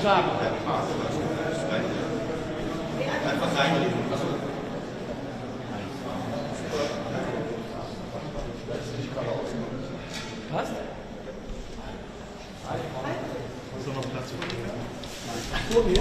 Einfach reinlegen. Was? Ist da noch Platz für Vor mir?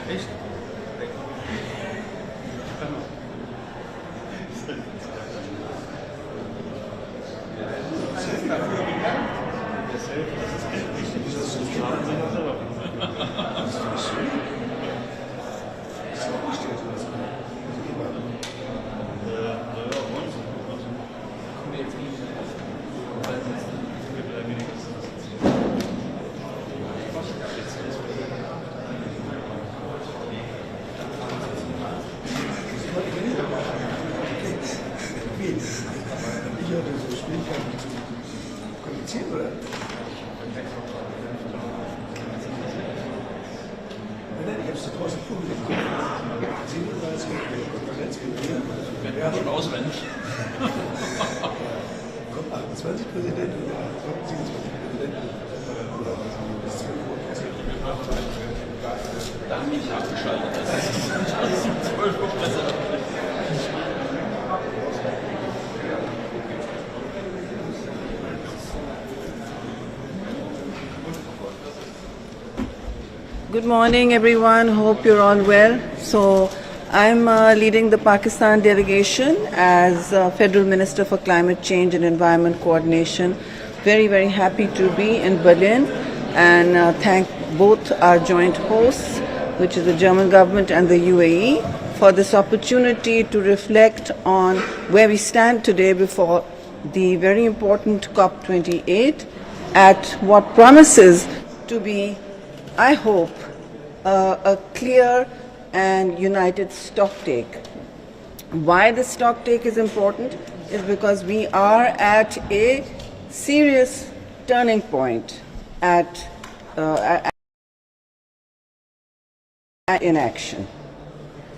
Echt? Nein, ich habe es draußen vorgelegt. 37 Konferenz mit mir. werden schon auswendig. Kommt 28 Präsidenten oder 27 Präsidenten? Oder was? Da haben die nicht abgeschaltet. Das ist 12 Uhr Präsident. Good morning, everyone. Hope you're all well. So, I'm leading the Pakistan delegation as Federal Minister for Climate Change and Environment Coordination. Very, very happy to be in Berlin and thank both our joint hosts, which is the German government and the UAE, for this opportunity to reflect on where we stand today before the very important COP28 at what promises to be, I hope, a clear and united stocktake. Why the stocktake is important is because we are at a serious turning point in action.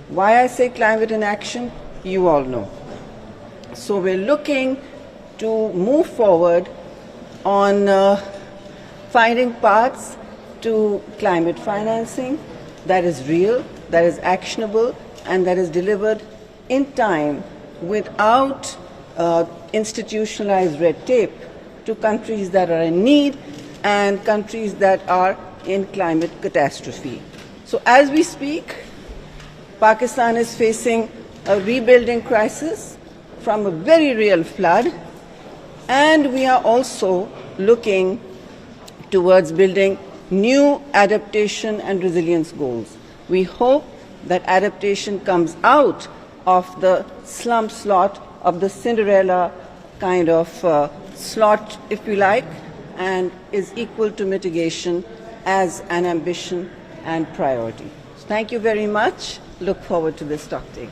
Why I say climate in action, you all know. So we're looking to move forward on finding paths to climate financing that is real, that is actionable, and that is delivered in time without institutionalized red tape to countries that are in need and countries that are in climate catastrophe. So as we speak, Pakistan is facing a rebuilding crisis from a very real flood, and we are also looking towards building new adaptation and resilience goals. We hope that adaptation comes out of the slump slot of the Cinderella kind of slot, if you like, and is equal to mitigation as an ambition and priority. Thank you very much. Look forward to this stocktake.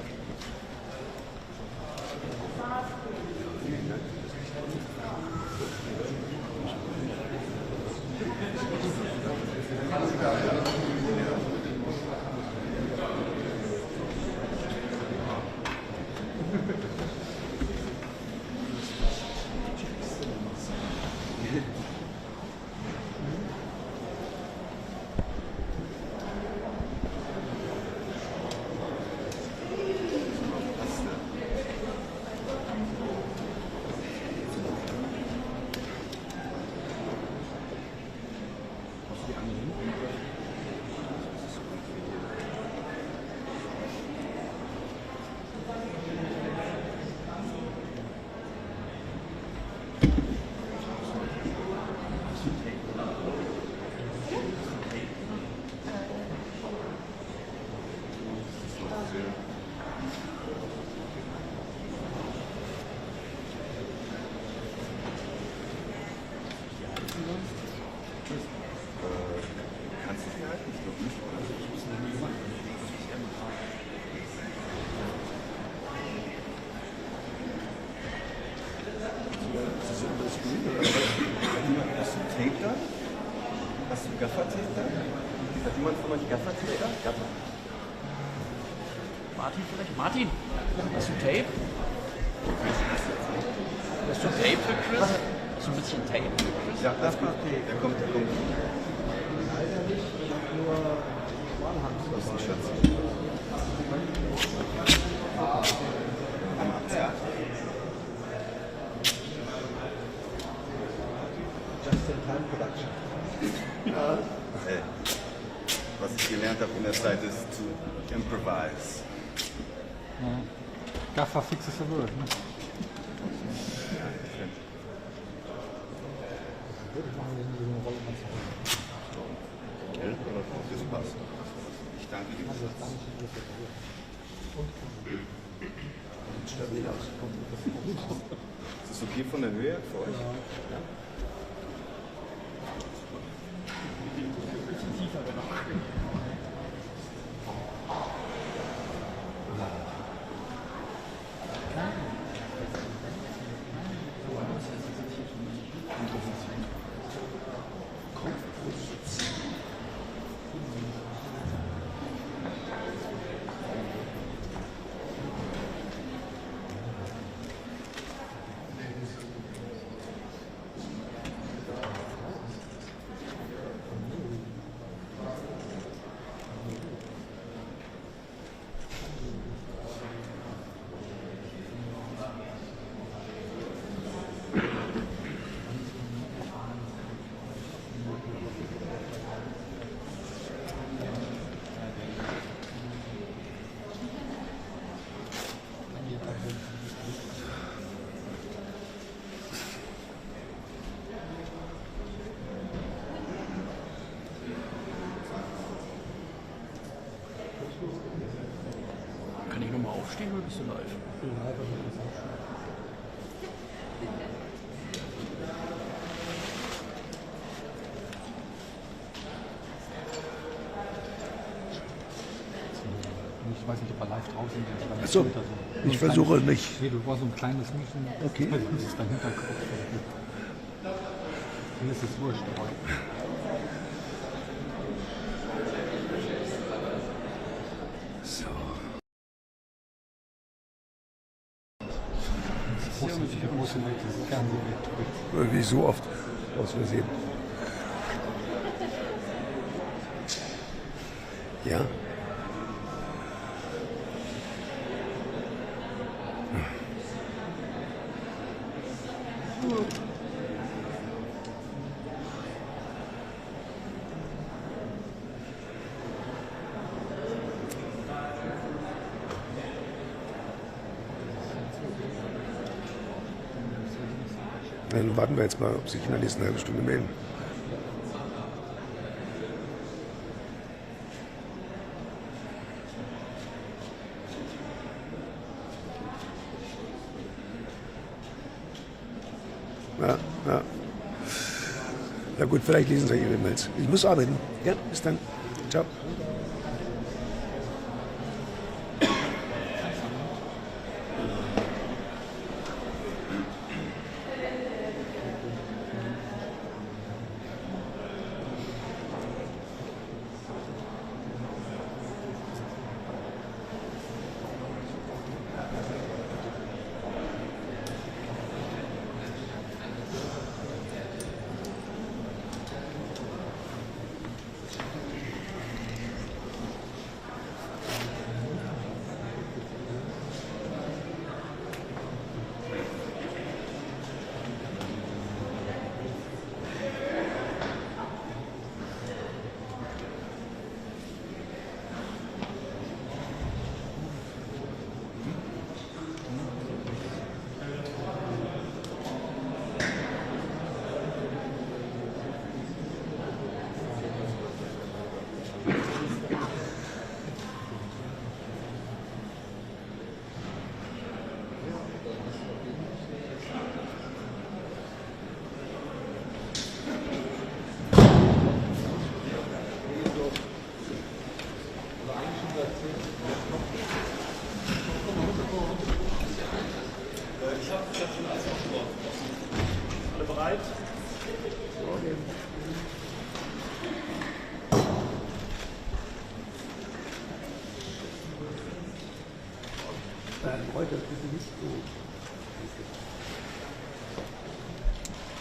Hast du Gaffer-Tape da? Hat jemand von euch Gaffer-Tape da? Gaffer. Martin vielleicht? Martin, hast du Tape? Hast du Tape für Chris? Hast du ein bisschen Tape? Ja, das kommt. Der kommt. Leider nicht, nur Walhand. Das ist ein Schatz. Ja. Just-in-time production. Hey. Was ich gelernt habe in der Zeit ist zu improvise. Ja. Gaffer fixes the word. Ne? Das passt. Ich danke dir. Stabil aus. Ist das okay von der Höhe für euch? Ja. stehen oder bist du live? Ich weiß nicht, ob wir live draußen sind. Achso, ich versuche nicht. Nee, du warst so ein kleines Mädchen. Okay. Das ist dein Hinterkopf. Mir ist es wurscht. Aber So. der große Welt ist Fernsehwelt. Wie so oft aus Versehen. Ja. Dann warten wir jetzt mal, ob sich in der nächsten halben Stunde melden. Ja, ja. Ja gut, vielleicht lesen Sie Ihre E-Mails. Ich muss arbeiten. Ja, bis dann. Ciao.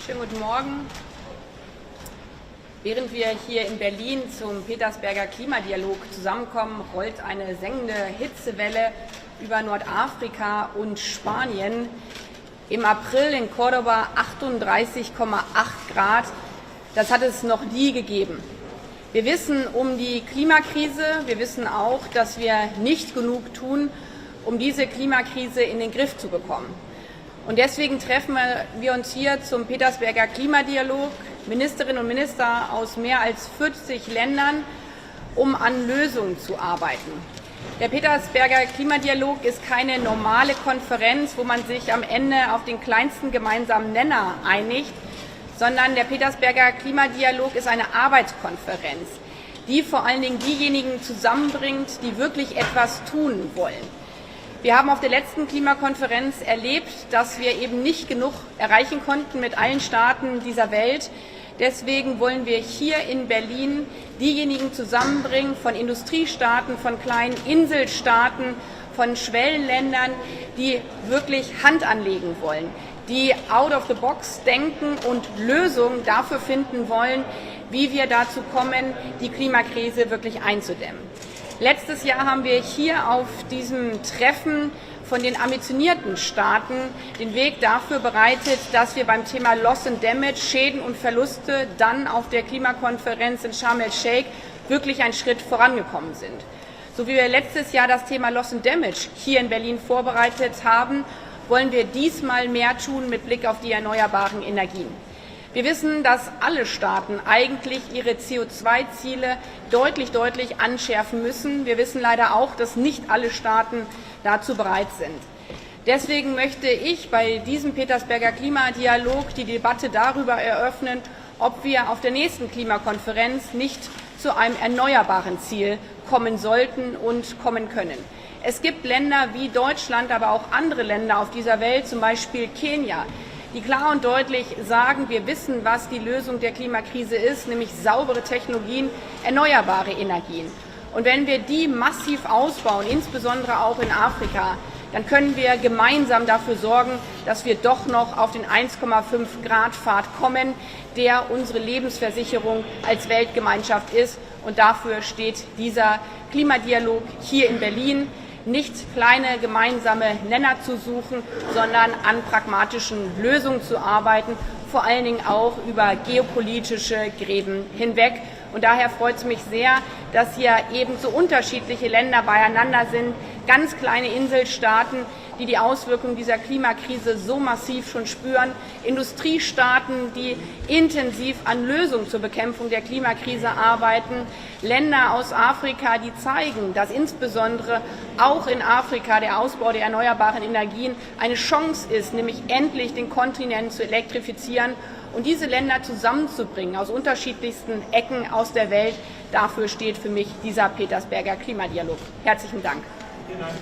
Schönen guten Morgen. Während wir hier in Berlin zum Petersberger Klimadialog zusammenkommen, rollt eine sengende Hitzewelle über Nordafrika und Spanien. Im April in Cordoba 38,8 Grad. Das hat es noch nie gegeben. Wir wissen um die Klimakrise. Wir wissen auch, dass wir nicht genug tun, um diese Klimakrise in den Griff zu bekommen. Und deswegen treffen wir uns hier zum Petersberger Klimadialog, Ministerinnen und Minister aus mehr als 40 Ländern, um an Lösungen zu arbeiten. Der Petersberger Klimadialog ist keine normale Konferenz, wo man sich am Ende auf den kleinsten gemeinsamen Nenner einigt, sondern der Petersberger Klimadialog ist eine Arbeitskonferenz, die vor allen Dingen diejenigen zusammenbringt, die wirklich etwas tun wollen. Wir haben auf der letzten Klimakonferenz erlebt, dass wir eben nicht genug erreichen konnten mit allen Staaten dieser Welt. Deswegen wollen wir hier in Berlin diejenigen zusammenbringen von Industriestaaten, von kleinen Inselstaaten, von Schwellenländern, die wirklich Hand anlegen wollen, die out of the box denken und Lösungen dafür finden wollen, wie wir dazu kommen, die Klimakrise wirklich einzudämmen. Letztes Jahr haben wir hier auf diesem Treffen von den ambitionierten Staaten den Weg dafür bereitet, dass wir beim Thema Loss and Damage, Schäden und Verluste dann auf der Klimakonferenz in Sharm el-Sheikh wirklich einen Schritt vorangekommen sind. So wie wir letztes Jahr das Thema Loss and Damage hier in Berlin vorbereitet haben, wollen wir diesmal mehr tun mit Blick auf die erneuerbaren Energien. Wir wissen, dass alle Staaten eigentlich ihre CO2-Ziele deutlich anschärfen müssen. Wir wissen leider auch, dass nicht alle Staaten dazu bereit sind. Deswegen möchte ich bei diesem Petersberger Klimadialog die Debatte darüber eröffnen, ob wir auf der nächsten Klimakonferenz nicht zu einem erneuerbaren Ziel kommen sollten und kommen können. Es gibt Länder wie Deutschland, aber auch andere Länder auf dieser Welt, zum Beispiel Kenia, die klar und deutlich sagen, wir wissen, was die Lösung der Klimakrise ist, nämlich saubere Technologien, erneuerbare Energien. Und wenn wir die massiv ausbauen, insbesondere auch in Afrika, dann können wir gemeinsam dafür sorgen, dass wir doch noch auf den 1,5 Grad Pfad kommen, der unsere Lebensversicherung als Weltgemeinschaft ist. Und dafür steht dieser Klimadialog hier in Berlin. Nicht kleine gemeinsame Nenner zu suchen, sondern an pragmatischen Lösungen zu arbeiten, vor allen Dingen auch über geopolitische Gräben hinweg. Und daher freut es mich sehr, dass hier eben so unterschiedliche Länder beieinander sind, ganz kleine Inselstaaten, die die Auswirkungen dieser Klimakrise so massiv schon spüren, Industriestaaten, die intensiv an Lösungen zur Bekämpfung der Klimakrise arbeiten, Länder aus Afrika, die zeigen, dass insbesondere auch in Afrika der Ausbau der erneuerbaren Energien eine Chance ist, nämlich endlich den Kontinent zu elektrifizieren und diese Länder zusammenzubringen aus unterschiedlichsten Ecken aus der Welt. Dafür steht für mich dieser Petersberger Klimadialog. Herzlichen Dank. Vielen Dank.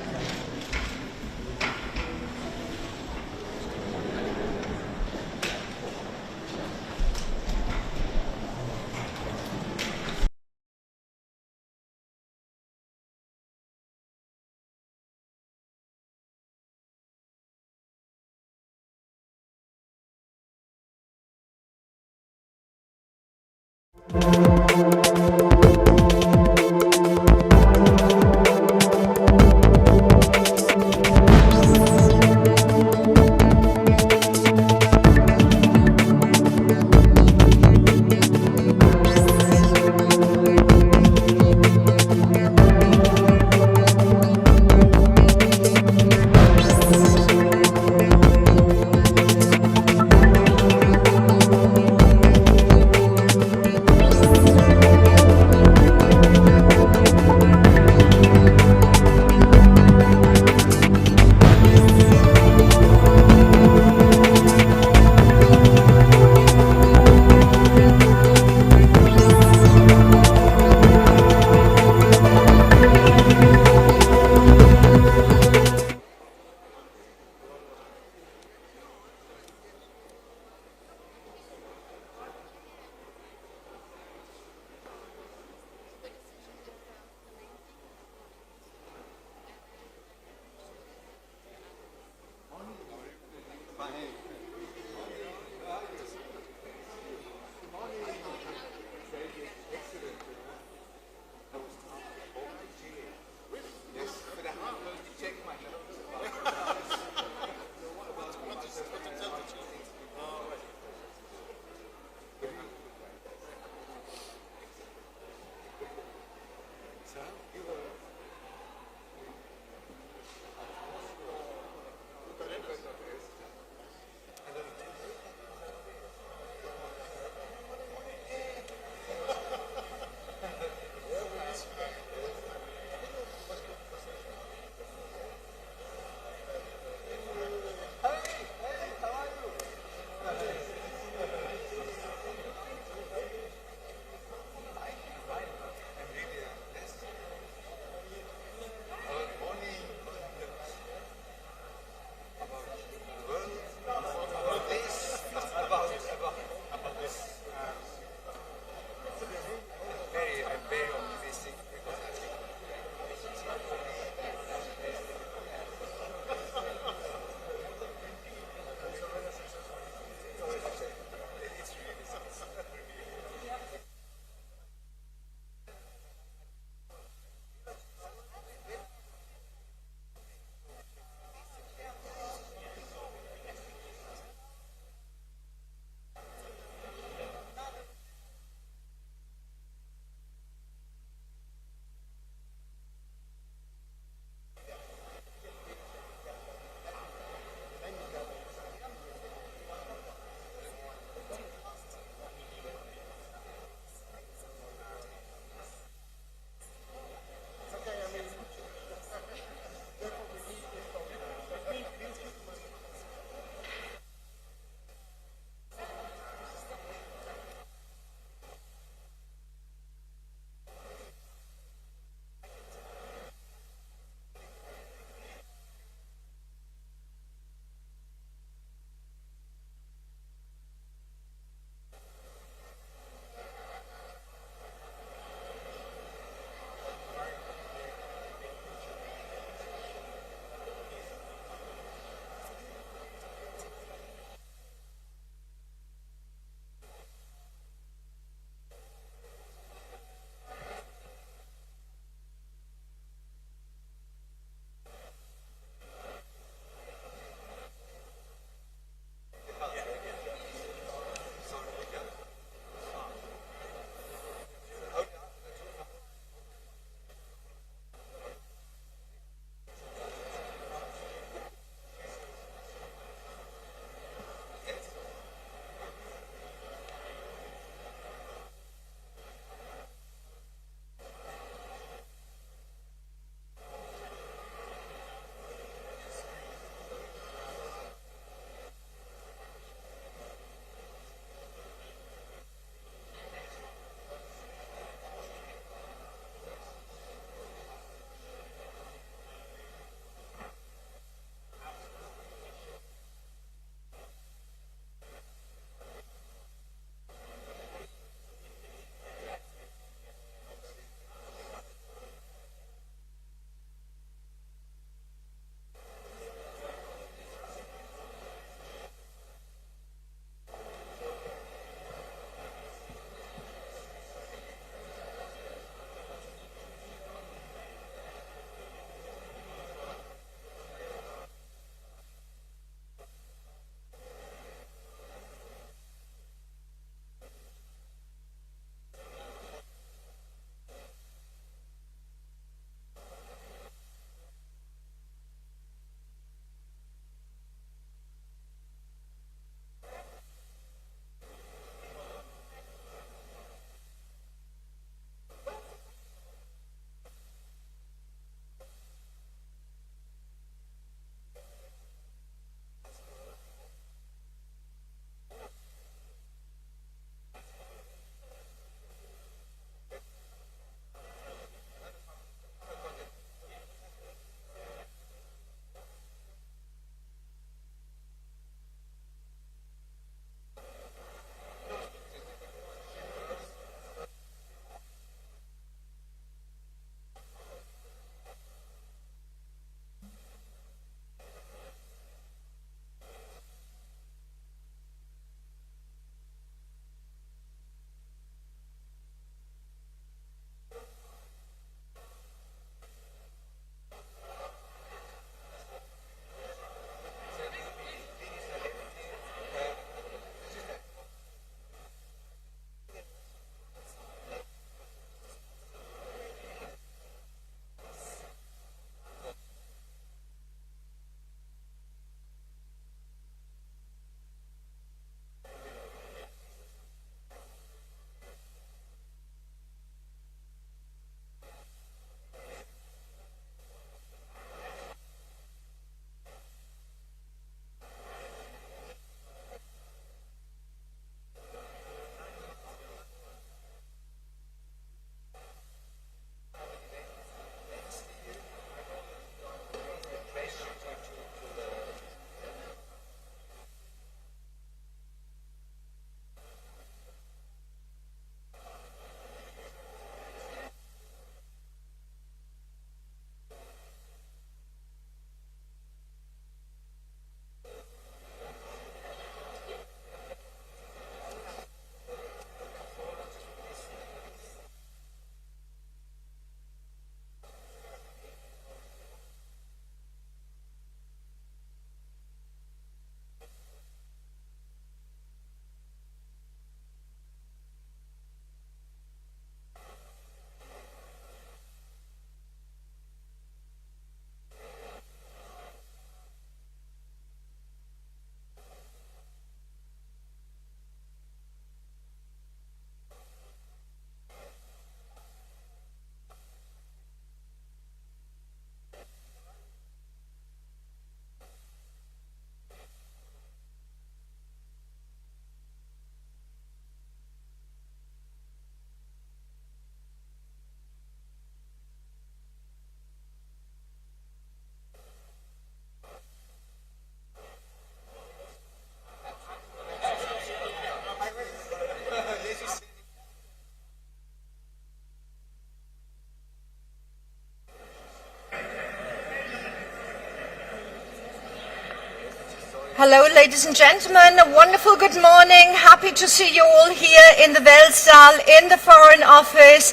Hello, ladies and gentlemen. A wonderful good morning. Happy to see you all here in the Weltsaal, in the Foreign Office.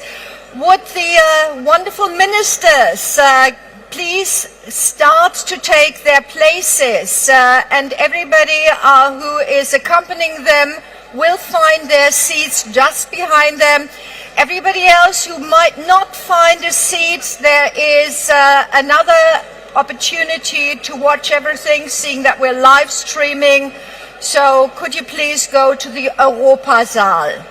Would the wonderful ministers please start to take their places, and everybody who is accompanying them will find their seats just behind them. Everybody else who might not find a seat, there is another opportunity to watch everything, seeing that we're live streaming. So could you please go to the Europasaal?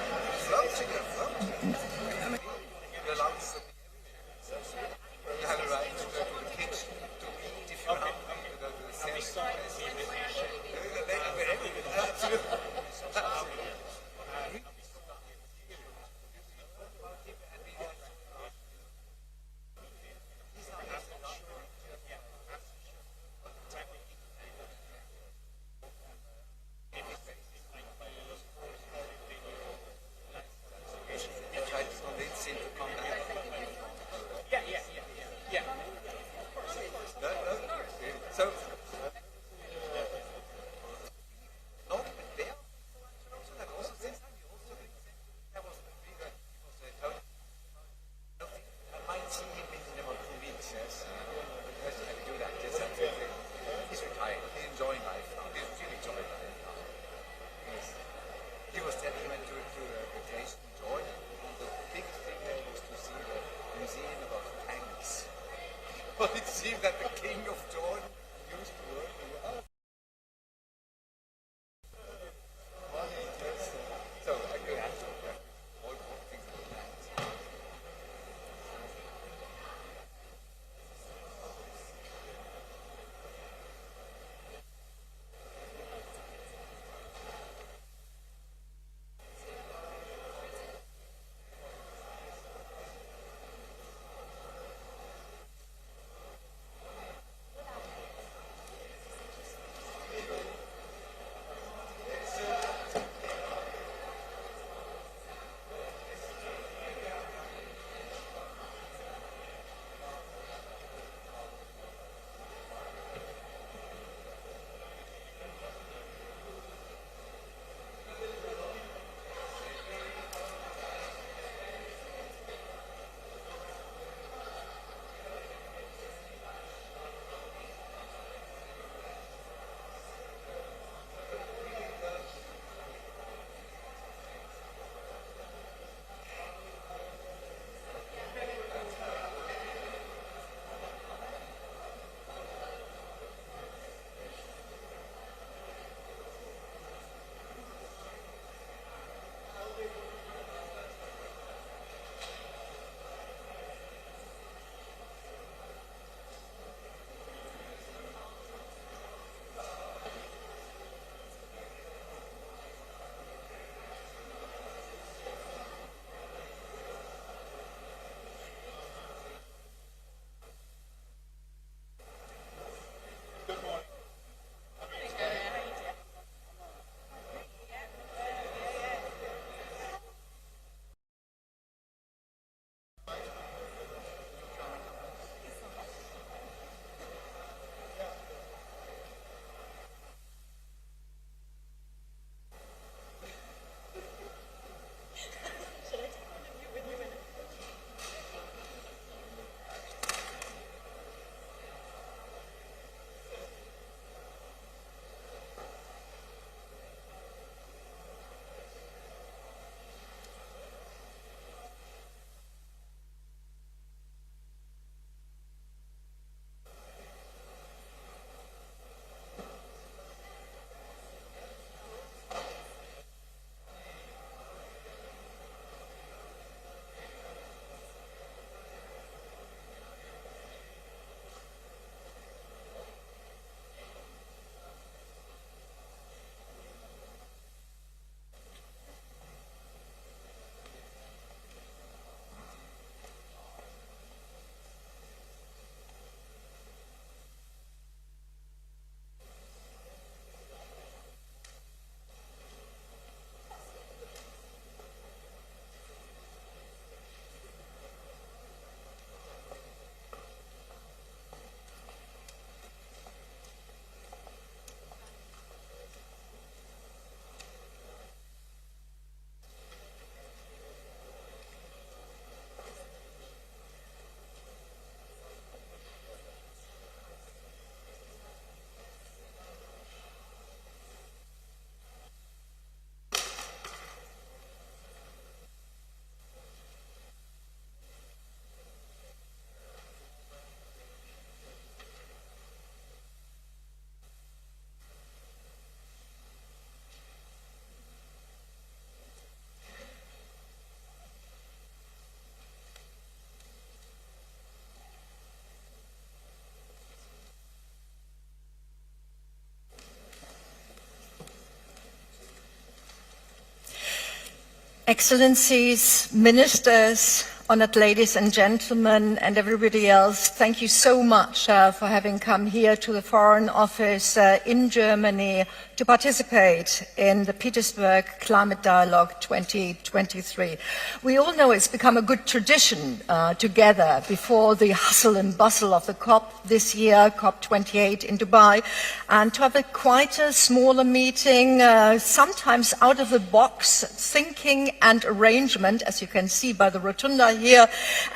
Excellencies, ministers, honored ladies and gentlemen, and everybody else, thank you so much for having come here to the Foreign Office in Germany to participate in the Petersburg Climate Dialogue 2023. We all know it's become a good tradition to gather before the hustle and bustle of the COP this year, COP28 in Dubai, and to have a quieter, smaller meeting, sometimes out of the box thinking and arrangement, as you can see by the rotunda here.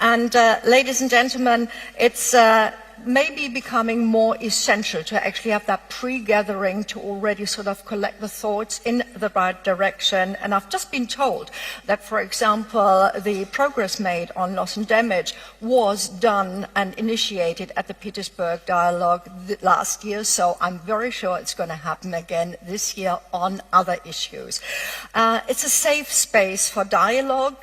And ladies and gentlemen, it's maybe becoming more essential to actually have that pre-gathering to already sort of collect the thoughts in the right direction. And I've just been told that, for example, the progress made on loss and damage was done and initiated at the Petersburg Dialogue last year, so I'm very sure it's going to happen again this year on other issues. It's a safe space for dialogue.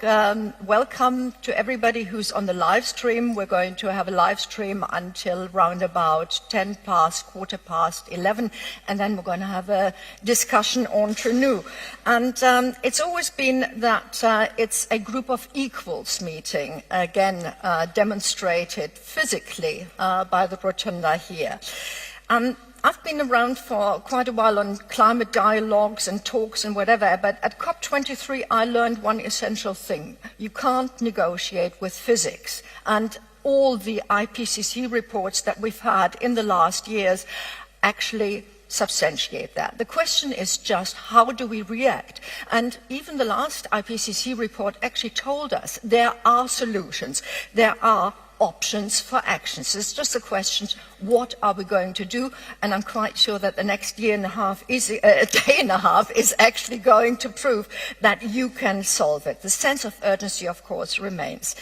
Welcome to everybody who's on the live stream. We're going to have a live stream until round about 10 past, quarter past 11, and then we're going to have a discussion entre nous. And it's always been that it's a group of equals meeting, again demonstrated physically by the rotunda here. I've been around for quite a while on climate dialogues and talks and whatever, but at COP23 I learned one essential thing. You can't negotiate with physics. And all the IPCC reports that we've had in the last years actually substantiate that. The question is just how do we react? And even the last IPCC report actually told us there are solutions, there are options for actions. It's just a question, what are we going to do? And I'm quite sure that the next day and a half is actually going to prove that you can solve it. The sense of urgency, of course, remains.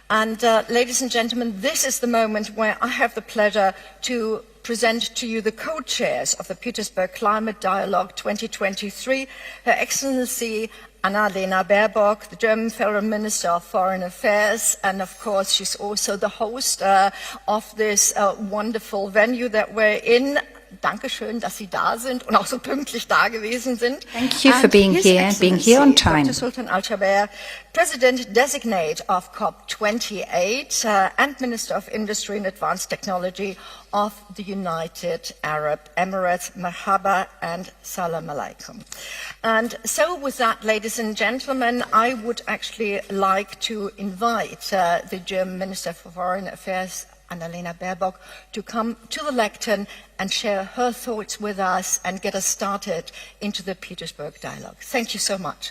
And ladies and gentlemen, this is the moment where I have the pleasure to present to you the co-chairs of the Petersburg Climate Dialogue 2023, Her Excellency Annalena Baerbock, the German Federal Minister of Foreign Affairs, and of course she's also the host of this wonderful venue that we're in. Dankeschön, dass Sie da sind und auch so pünktlich da gewesen sind. Thank you for being here and being here on time. Dr. Sultan Al-Jaber, President-designate of COP28 and Minister of Industry and Advanced Technology of the United Arab Emirates. Marhaba and salam alaikum. And so with that, ladies and gentlemen, I would actually like to invite the German Minister for Foreign Affairs, Annalena Baerbock, to come to the lectern and share her thoughts with us and get us started into the Petersburg Dialogue. Thank you so much.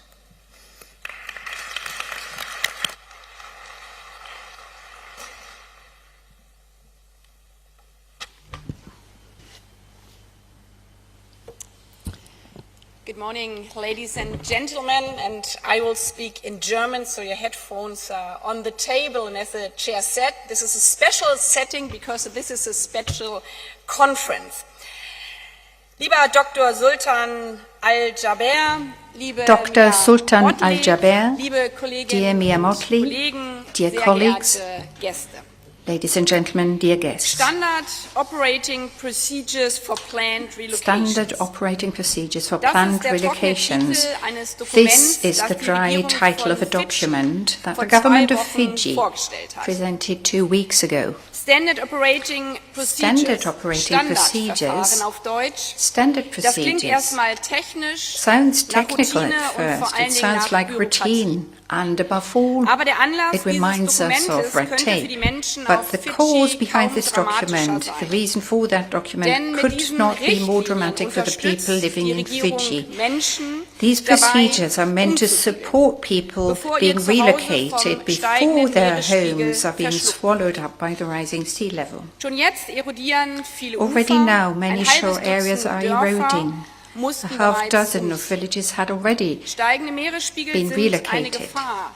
Good morning, ladies and gentlemen, and I will speak in German, so your headphones are on the table. And as the chair said, this is a special setting because this is a special conference. Lieber Dr. Sultan Al-Jaber, liebe Dr. Sultan Al-Jaber, liebe dear Mia Motley, Kollegen, dear sehr colleagues, geehrte Gäste. ladies and gentlemen, dear guests. Standard operating procedures for planned relocations. Standard operating procedures for Das planned ist der trockene relocations. Titel eines Dokuments, This is das the die dry Regierung title of a von document that the vor government 2 of Wochen Fiji vorgestellt hat. presented 2 weeks ago. Standard operating procedures. Standardverfahren auf Deutsch. Standard Das klingt procedures. erstmal technisch, Sounds nach technical Routine at und vor first. allen It Dingen sounds nach like Bürokratie. routine. And above all, Aber der Anlass it dieses reminds us Dokumentes of red könnte für die tape. Menschen But auf the Fidschi cause behind kaum this dramatischer document, the sein. reason for that Denn document, mit could diesen not be more Richtlinien dramatic for the people unterstützt living die in Regierung Fiji. Menschen These dabei, procedures are meant to umzukehren, support people bevor being ihr Zuhause relocated vom before steigenden their Meeresspiegel homes are being verschluckt. swallowed up by the rising sea level. Schon jetzt erodieren viele Already Ufer, now, many ein shore halbes areas Dutzend are Dörfer eroding. mussten A half bereits dozen of umziehen. villages had already Steigende Meeresspiegel been sind eine relocated. Gefahr,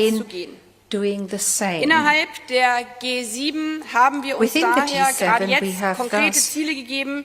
vorwärts zu gehen. doing the same. Innerhalb der G7 haben wir uns Within the daher G7 gerade we jetzt have konkrete thus Ziele gegeben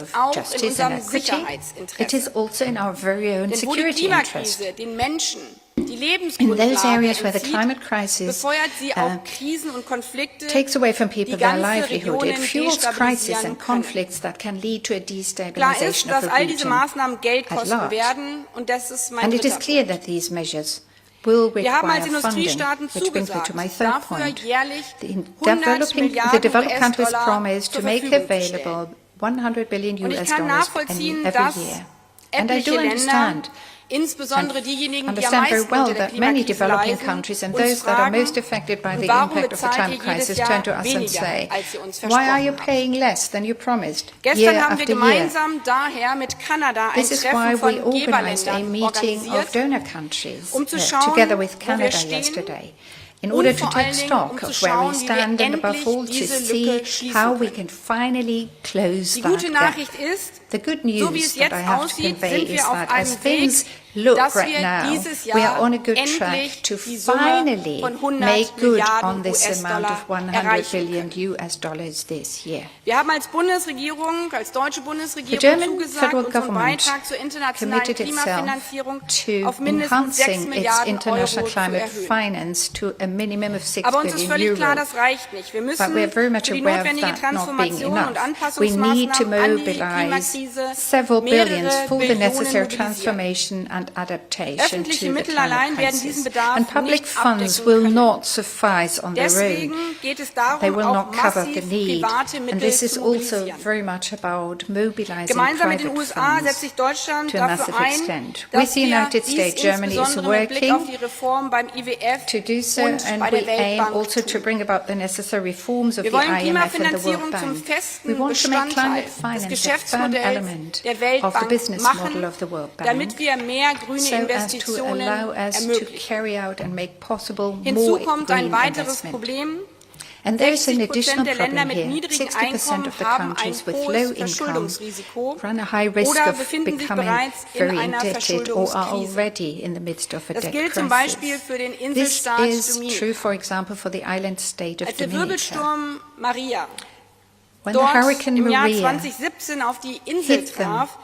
liegt of auch in justice unserem and equity, it is Sicherheitsinteresse. also in our very own Denn wo die security interest. Klimakrise den Menschen die In Lebensgrundlage those areas where the entzieht, climate crisis befeuert sie auch Krisen und Konflikte, takes away from people die their ganze livelihood, it Regionen fuels crisis destabilisieren and können. conflicts that can lead to a Klar ist, destabilization of dass a all diese region Maßnahmen Geld at kosten large. werden und das ist mein And it is dritter clear Punkt. that these measures will Wir haben als require funding, Industriestaaten which brings me to zugesagt, my third dafür point. jährlich The 100 developed countries Milliarden promised to US-Dollar make zur Verfügung zu available stellen. 100 billion Und ich kann US dollars nachvollziehen, every dass year. And I do etliche Länder, understand insbesondere diejenigen, die am understand very meisten well unter der that many Klimakrise developing leiden, countries and uns those that are fragen, most affected by the warum impact of the bezahlt climate ihr jedes crisis Jahr turn to us and weniger, say, als ihr uns why are you versprochen habt? paying less than you promised Gestern year haben wir after year? gemeinsam daher mit Kanada ein This is why Treffen we von organized a Geberländern meeting of organisiert, donor countries zu schauen, together with wo wir Canada stehen yesterday, in order to und vor allen take Dingen, stock zu of where we schauen, wie wir stand and above all endlich to diese see Lücke schließen how we können. can finally close Die that gute gap. Nachricht ist, The good so wie news es that jetzt I have to aussieht, convey sind is wir auf that as einem things Weg, look dass right wir now, dieses we are Jahr on a good endlich track to die Summe finally von 100 make good Milliarden on this amount US-Dollar of 100 erreichen billion können. US dollars this year. Wir haben als Bundesregierung, als deutsche The Bundesregierung German zugesagt, federal unseren government Beitrag zur internationalen committed itself Klimafinanzierung to auf mindestens 6 enhancing its Milliarden international Euro zu climate erhöhen. finance to a minimum of 6 Aber uns ist billion völlig klar, euro. das reicht nicht. Wir müssen But we are very much für die aware of notwendige that not being Transformation und enough. We need to Anpassungsmaßnahmen an die mobilize Klimakrise several billions mehrere for the Billionen necessary mobilisieren. transformation and adaptation Öffentliche to the Mittel climate allein werden diesen crisis. Bedarf And public nicht funds abdecken will können. not suffice on their Deswegen own. geht es They darum, will auch not cover the massiv need. private And Mittel this is zu also mobilisieren. very much about mobilizing Gemeinsam mit den private USA setzt funds sich Deutschland to a dafür massive ein, extent. dass With the wir United dies States, Germany is insbesondere mit Blick auf die working Reform beim IWF to do so, und and bei we der aim Weltbank also to tun. bring about the necessary reforms of Wir the wollen IMF and the Klimafinanzierung World zum Bank. festen We want to make Bestandteil climate des finance a firm Geschäftsmodells element der of the Weltbank business machen, model of the World Bank, damit wir mehr grüne so as to Investitionen allow us to ermöglichen. carry out and make possible Hinzu more kommt ein green weiteres investment. Problem. And there is an 60% additional der Länder problem mit here. niedrigen 60% Einkommen of the haben ein countries with low hohes income Verschuldungsrisiko run a high risk oder of befinden sich becoming bereits in very einer indebted or are Verschuldungskrise. already in the midst of a Das debt gilt zum crisis. Beispiel für den This Inselstaat is Dominica. true, for example, for the island state of Als der Dominica. Wirbelsturm Maria When the dort Hurricane im Jahr Maria 2017 auf die Insel hit them, traf,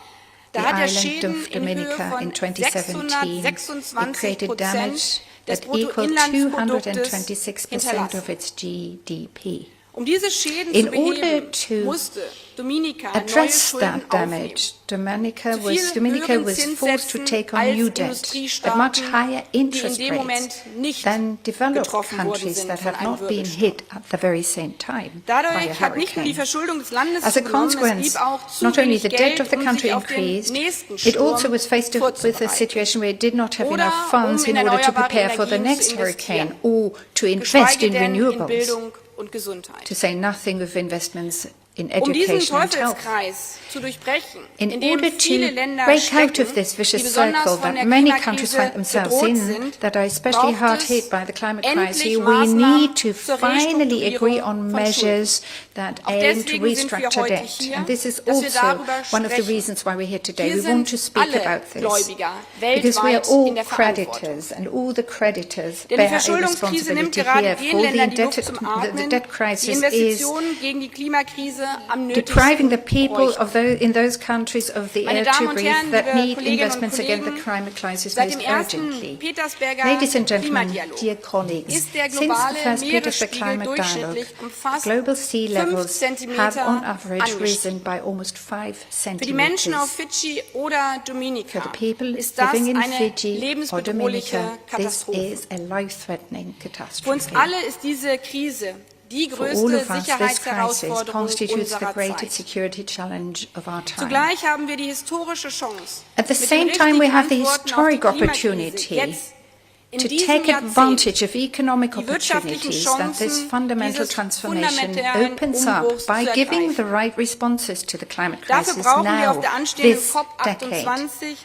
da the hat er island Schäden of in Höhe Dominica von in 2017, it created 626% damage des that equaled Bruttoinlandsproduktes 226% hinterlassen. of its GDP. Um diese Schäden In zu beheben, order to musste Dominica neue address Schulden that aufnehmen. damage, Dominica Zu viel was höheren forced to Zinssätzen take on als new debt at Industriestaaten, much higher die in interest dem Moment rates nicht than developed getroffen worden countries sind that von had einem not been Wirbelsturm. hit at the very same time by a Dadurch hat nicht nur die hurricane. Verschuldung des Landes As a zugenommen, es consequence, blieb auch zu not only wenig the debt Geld, of the um country sich auf den increased, nächsten it also Sturm was faced with a vorzubereiten. situation where it did not have Oder enough funds um in in order to erneuerbare prepare for the Energien next zu hurricane investieren, or to invest geschweige in denn in renewables, Bildung und Gesundheit. to say nothing of investments in Um diesen education and health. Teufelskreis zu durchbrechen, In in dem order viele to Länder break out stecken, of this die vicious besonders circle von der that many countries Klimakrise find themselves bedroht in, sind, that are especially braucht hard es hit by the climate crisis, endlich we Maßnahmen need to zur finally agree on Restrukturierung von measures that Auch aim to deswegen sind wir restructure heute debt. hier, And this is dass wir also darüber one of the sprechen. reasons why we're here today. Hier We want to sind speak alle about this. Gläubiger Because we are weltweit all in der Verantwortung. creditors and all the creditors Denn die bear a Verschuldungskrise nimmt responsibility gerade here den for the Ländern die Luft indebted, zum the Atmen, debt die crisis is Investitionen gegen die Klimakrise am depriving the nötigsten people bräuchten. of those, in those countries of the Meine air to Damen und breathe Herren, that liebe need Kolleginnen und investments against the Kollegen, climate crisis seit most dem ersten urgently. Petersberger Ladies and gentlemen, Klimadialog dear colleagues, ist der since the globale first Petersberg Meeresspiegel Climate Dialogue, durchschnittlich um fast global sea 5 levels have Zentimeter on average angestiegen. risen by almost 5 Für die Menschen auf centimeters. Fidschi oder Dominica For the people ist das living in eine Fiji or lebensbedrohliche Dominica, this Katastrophe. is a life-threatening Für uns catastrophe. alle ist diese Krise die For all größte of us, this crisis Sicherheitsherausforderung constitutes the unserer greatest Zeit. security challenge of our time. Zugleich haben wir die historische Chance, At the mit den same time, we richtigen have the Antworten auf die historic Klimakrise opportunity jetzt in to diesem take Jahrzehnt advantage of economic die wirtschaftlichen opportunities that this Chancen fundamental dieses transformation fundamentalen opens up Umbruchs by zu giving ergreifen. the right responses to the climate Dafür crisis brauchen wir auf now, der anstehenden this decade. COP28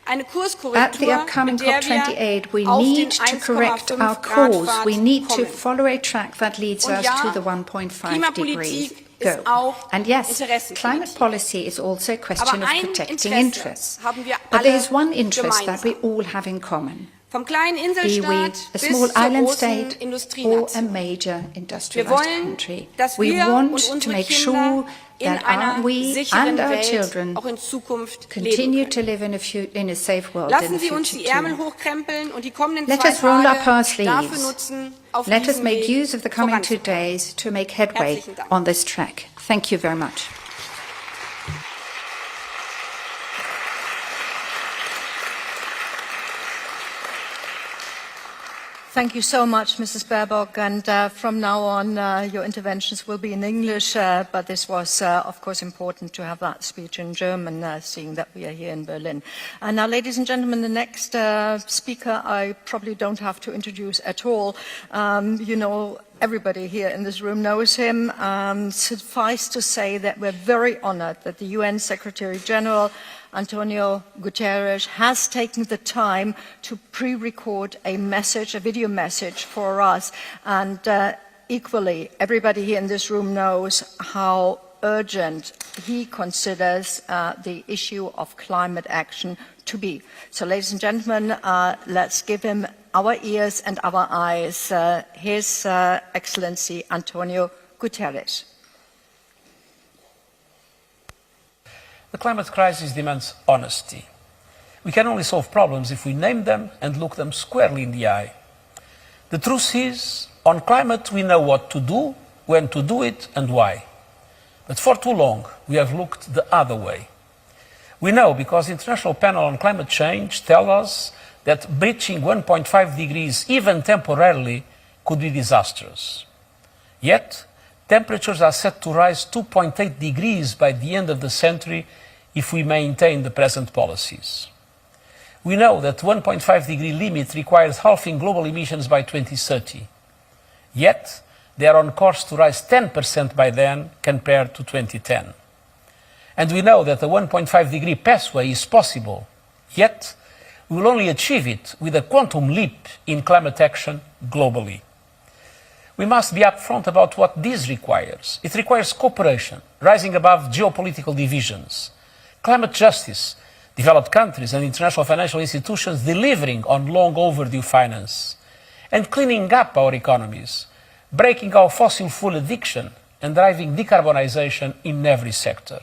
eine At the Kurskorrektur, upcoming mit der COP28, we wir auf den need to correct 1,5 our Grad course. Pfad We need to kommen. follow a track that leads Und us ja, to the 1.5 degrees Klimapolitik go. ist auch And yes, Interessenpolitik. climate policy is also a question Aber of ein protecting Interesse interests. haben wir But there alle is one interest that we gemeinsam. all have in common. Vom kleinen Be we Inselstaat a bis small zur island großen state or a Industrienation. major Wir industrialized wollen, country. dass We wir want und to unsere make Kinder sure in that einer we sicheren and our Welt children auch in Zukunft continue leben to können. live in a safe world in Lassen the Sie uns die future Ärmel too. hochkrempeln und die kommenden Let 2 us roll up our Tage sleeves. dafür nutzen, auf Let us diesem make Weg use of the coming 2 voranzukommen. days to make headway Herzlichen Dank. on this track. Thank you very much. Thank you so much, Mrs. Baerbock. And from now on, your interventions will be in English, but this was, of course, important to have that speech in German, seeing that we are here in Berlin. And now, ladies and gentlemen, the next speaker I probably don't have to introduce at all. You know, everybody here in this room knows him. Suffice to say that we're very honored that the UN Secretary General Antonio Guterres has taken the time to pre-record a message, a video message for us. And equally, everybody here in this room knows how urgent he considers the issue of climate action to be. So, ladies and gentlemen, let's give him our ears and our eyes, His Excellency Antonio Guterres. The climate crisis demands honesty. We can only solve problems if we name them and look them squarely in the eye. The truth is, on climate we know what to do, when to do it and why. But for too long we have looked the other way. We know because the International Panel on Climate Change tells us that breaching 1.5 degrees, even temporarily, could be disastrous. Yet, temperatures are set to rise 2.8 degrees by the end of the century if we maintain the present policies. We know that the 1.5 degree limit requires halving global emissions by 2030. Yet, they are on course to rise 10% by then compared to 2010. And we know that the 1.5 degree pathway is possible. Yet, we will only achieve it with a quantum leap in climate action globally. We must be upfront about what this requires. It requires cooperation, rising above geopolitical divisions, climate justice, developed countries and international financial institutions delivering on long overdue finance, and cleaning up our economies, breaking our fossil fuel addiction and driving decarbonization in every sector.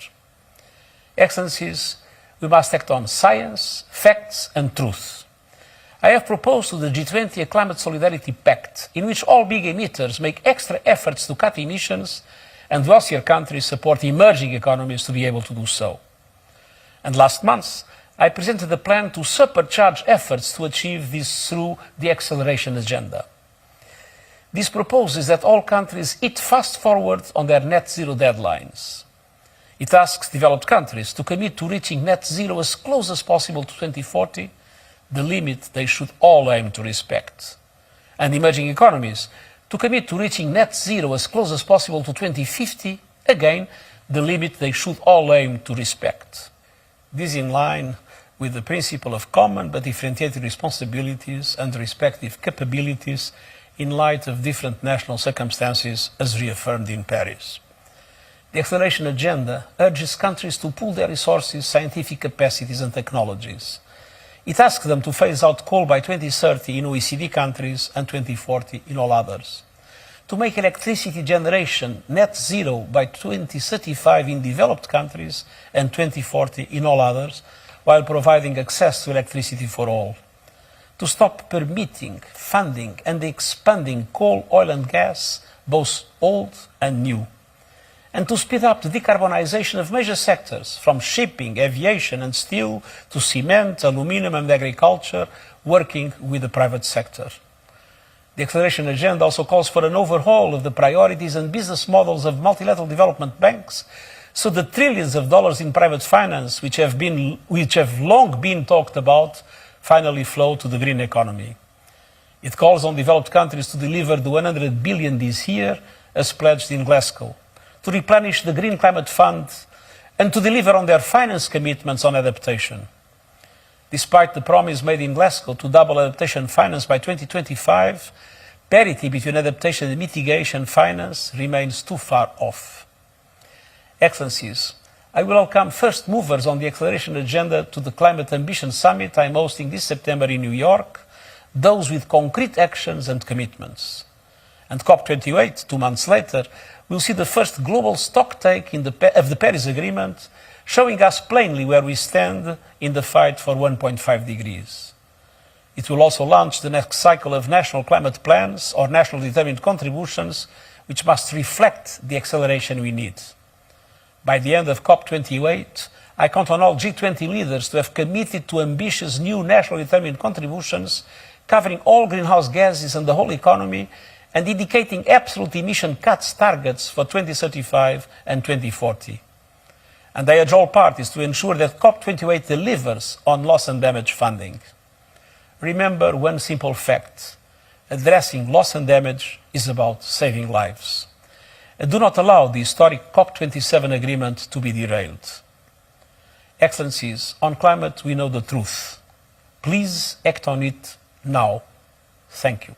Excellencies, we must act on science, facts and truth. I have proposed to the G20 a climate solidarity pact in which all big emitters make extra efforts to cut emissions and wealthier countries support emerging economies to be able to do so. And last month, I presented a plan to supercharge efforts to achieve this through the acceleration agenda. This proposes that all countries eat fast forward on their net zero deadlines. It asks developed countries to commit to reaching net zero as close as possible to 2040, the limit they should all aim to respect. And emerging economies to commit to reaching net zero as close as possible to 2050, again, the limit they should all aim to respect. This is in line with the principle of common but differentiated responsibilities and respective capabilities in light of different national circumstances as reaffirmed in Paris. The acceleration agenda urges countries to pool their resources, scientific capacities and technologies. It asks them to phase out coal by 2030 in OECD countries and 2040 in all others. To make electricity generation net zero by 2035 in developed countries and 2040 in all others, while providing access to electricity for all. To stop permitting, funding and expanding coal, oil and gas, both old and new. And to speed up the decarbonization of major sectors, from shipping, aviation and steel to cement, aluminium and agriculture, working with the private sector. The acceleration agenda also calls for an overhaul of the priorities and business models of multilateral development banks, so the trillions of dollars in private finance, which have long been talked about, finally flow to the green economy. It calls on developed countries to deliver the 100 billion this year, as pledged in Glasgow, to replenish the Green Climate Fund, and to deliver on their finance commitments on adaptation. Despite the promise made in Glasgow to double adaptation finance by 2025, parity between adaptation and mitigation finance remains too far off. Excellencies, I will welcome first movers on the acceleration agenda to the Climate Ambition Summit I am hosting this September in New York, those with concrete actions and commitments. And COP28, 2 months later, will see the first global stocktake of the Paris Agreement, showing us plainly where we stand in the fight for 1.5 degrees. It will also launch the next cycle of national climate plans or national determined contributions, which must reflect the acceleration we need. By the end of COP28, I count on all G20 leaders to have committed to ambitious new national determined contributions covering all greenhouse gases and the whole economy, and indicating absolute emission cuts targets for 2035 and 2040. And I urge all parties to ensure that COP28 delivers on loss and damage funding. Remember one simple fact: addressing loss and damage is about saving lives. And do not allow the historic COP27 agreement to be derailed. Excellencies, on climate we know the truth. Please act on it now. Thank you.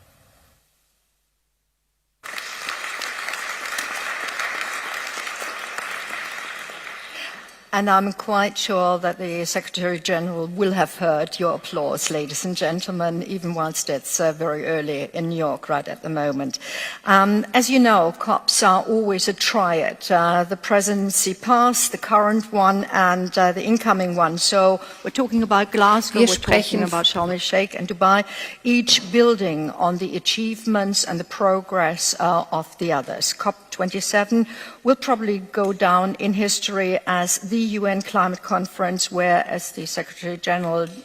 And I'm quite sure that the Secretary General will have heard your applause, ladies and gentlemen, even whilst it's very early in New York right at the moment. As you know, COPs are always a triad. The presidency past, the current one, and the incoming one. So we're talking about Glasgow, we're talking about Sharm el-Sheikh and Dubai, each building on the achievements and the progress of the others. COP27 will probably go down in history as the UN climate conference where, as the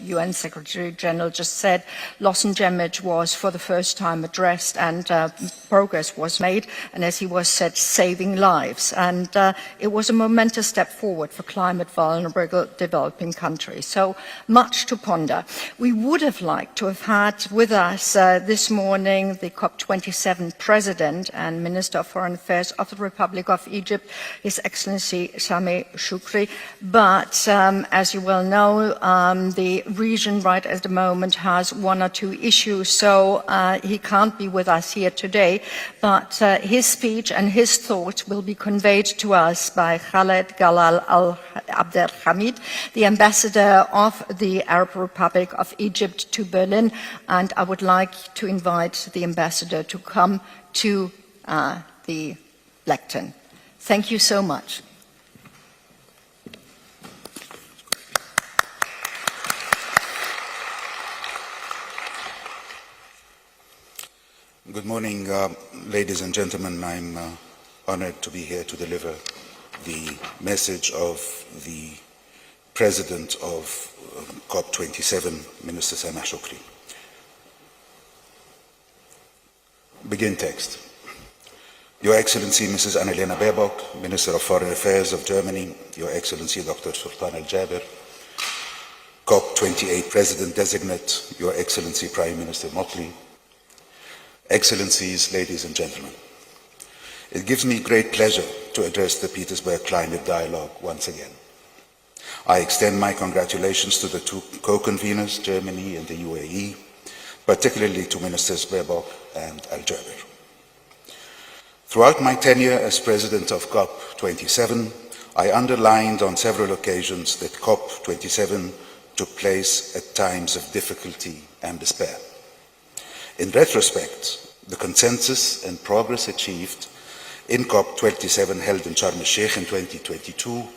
UN Secretary General just said, loss and damage was for the first time addressed and progress was made, and as he was said, saving lives. And it was a momentous step forward for climate vulnerable developing countries. So much to ponder. We would have liked to have had with us this morning the COP27 President and Minister of Foreign Affairs of the Republic of Egypt, His Excellency Sameh Shoukry. But as you well know, the region right at the moment has one or two issues, so he can't be with us here today. But his speech and his thoughts will be conveyed to us by Khaled Galal Al-Abdelhamid, the ambassador of the Arab Republic of Egypt to Berlin. And I would like to invite the ambassador to come to the lectern. Thank you so much. Good morning, ladies and gentlemen. I'm honored to be here to deliver the message of the President of COP27, Minister Sameh Shoukry. Begin text. Your Excellency, Mrs. Annalena Baerbock, Minister of Foreign Affairs of Germany, Your Excellency, Dr. Sultan Al-Jaber, COP28 President-designate, Your Excellency, Prime Minister Motley, Excellencies, ladies and gentlemen, it gives me great pleasure to address the Petersburg Climate Dialogue once again. I extend my congratulations to the two co-conveners, Germany and the UAE, particularly to Ministers Baerbock and Al-Jaber. Throughout my tenure as President of COP27, I underlined on several occasions that COP27 took place at times of difficulty and despair. In retrospect, the consensus and progress achieved in COP27 held in Sharm el-Sheikh in 2022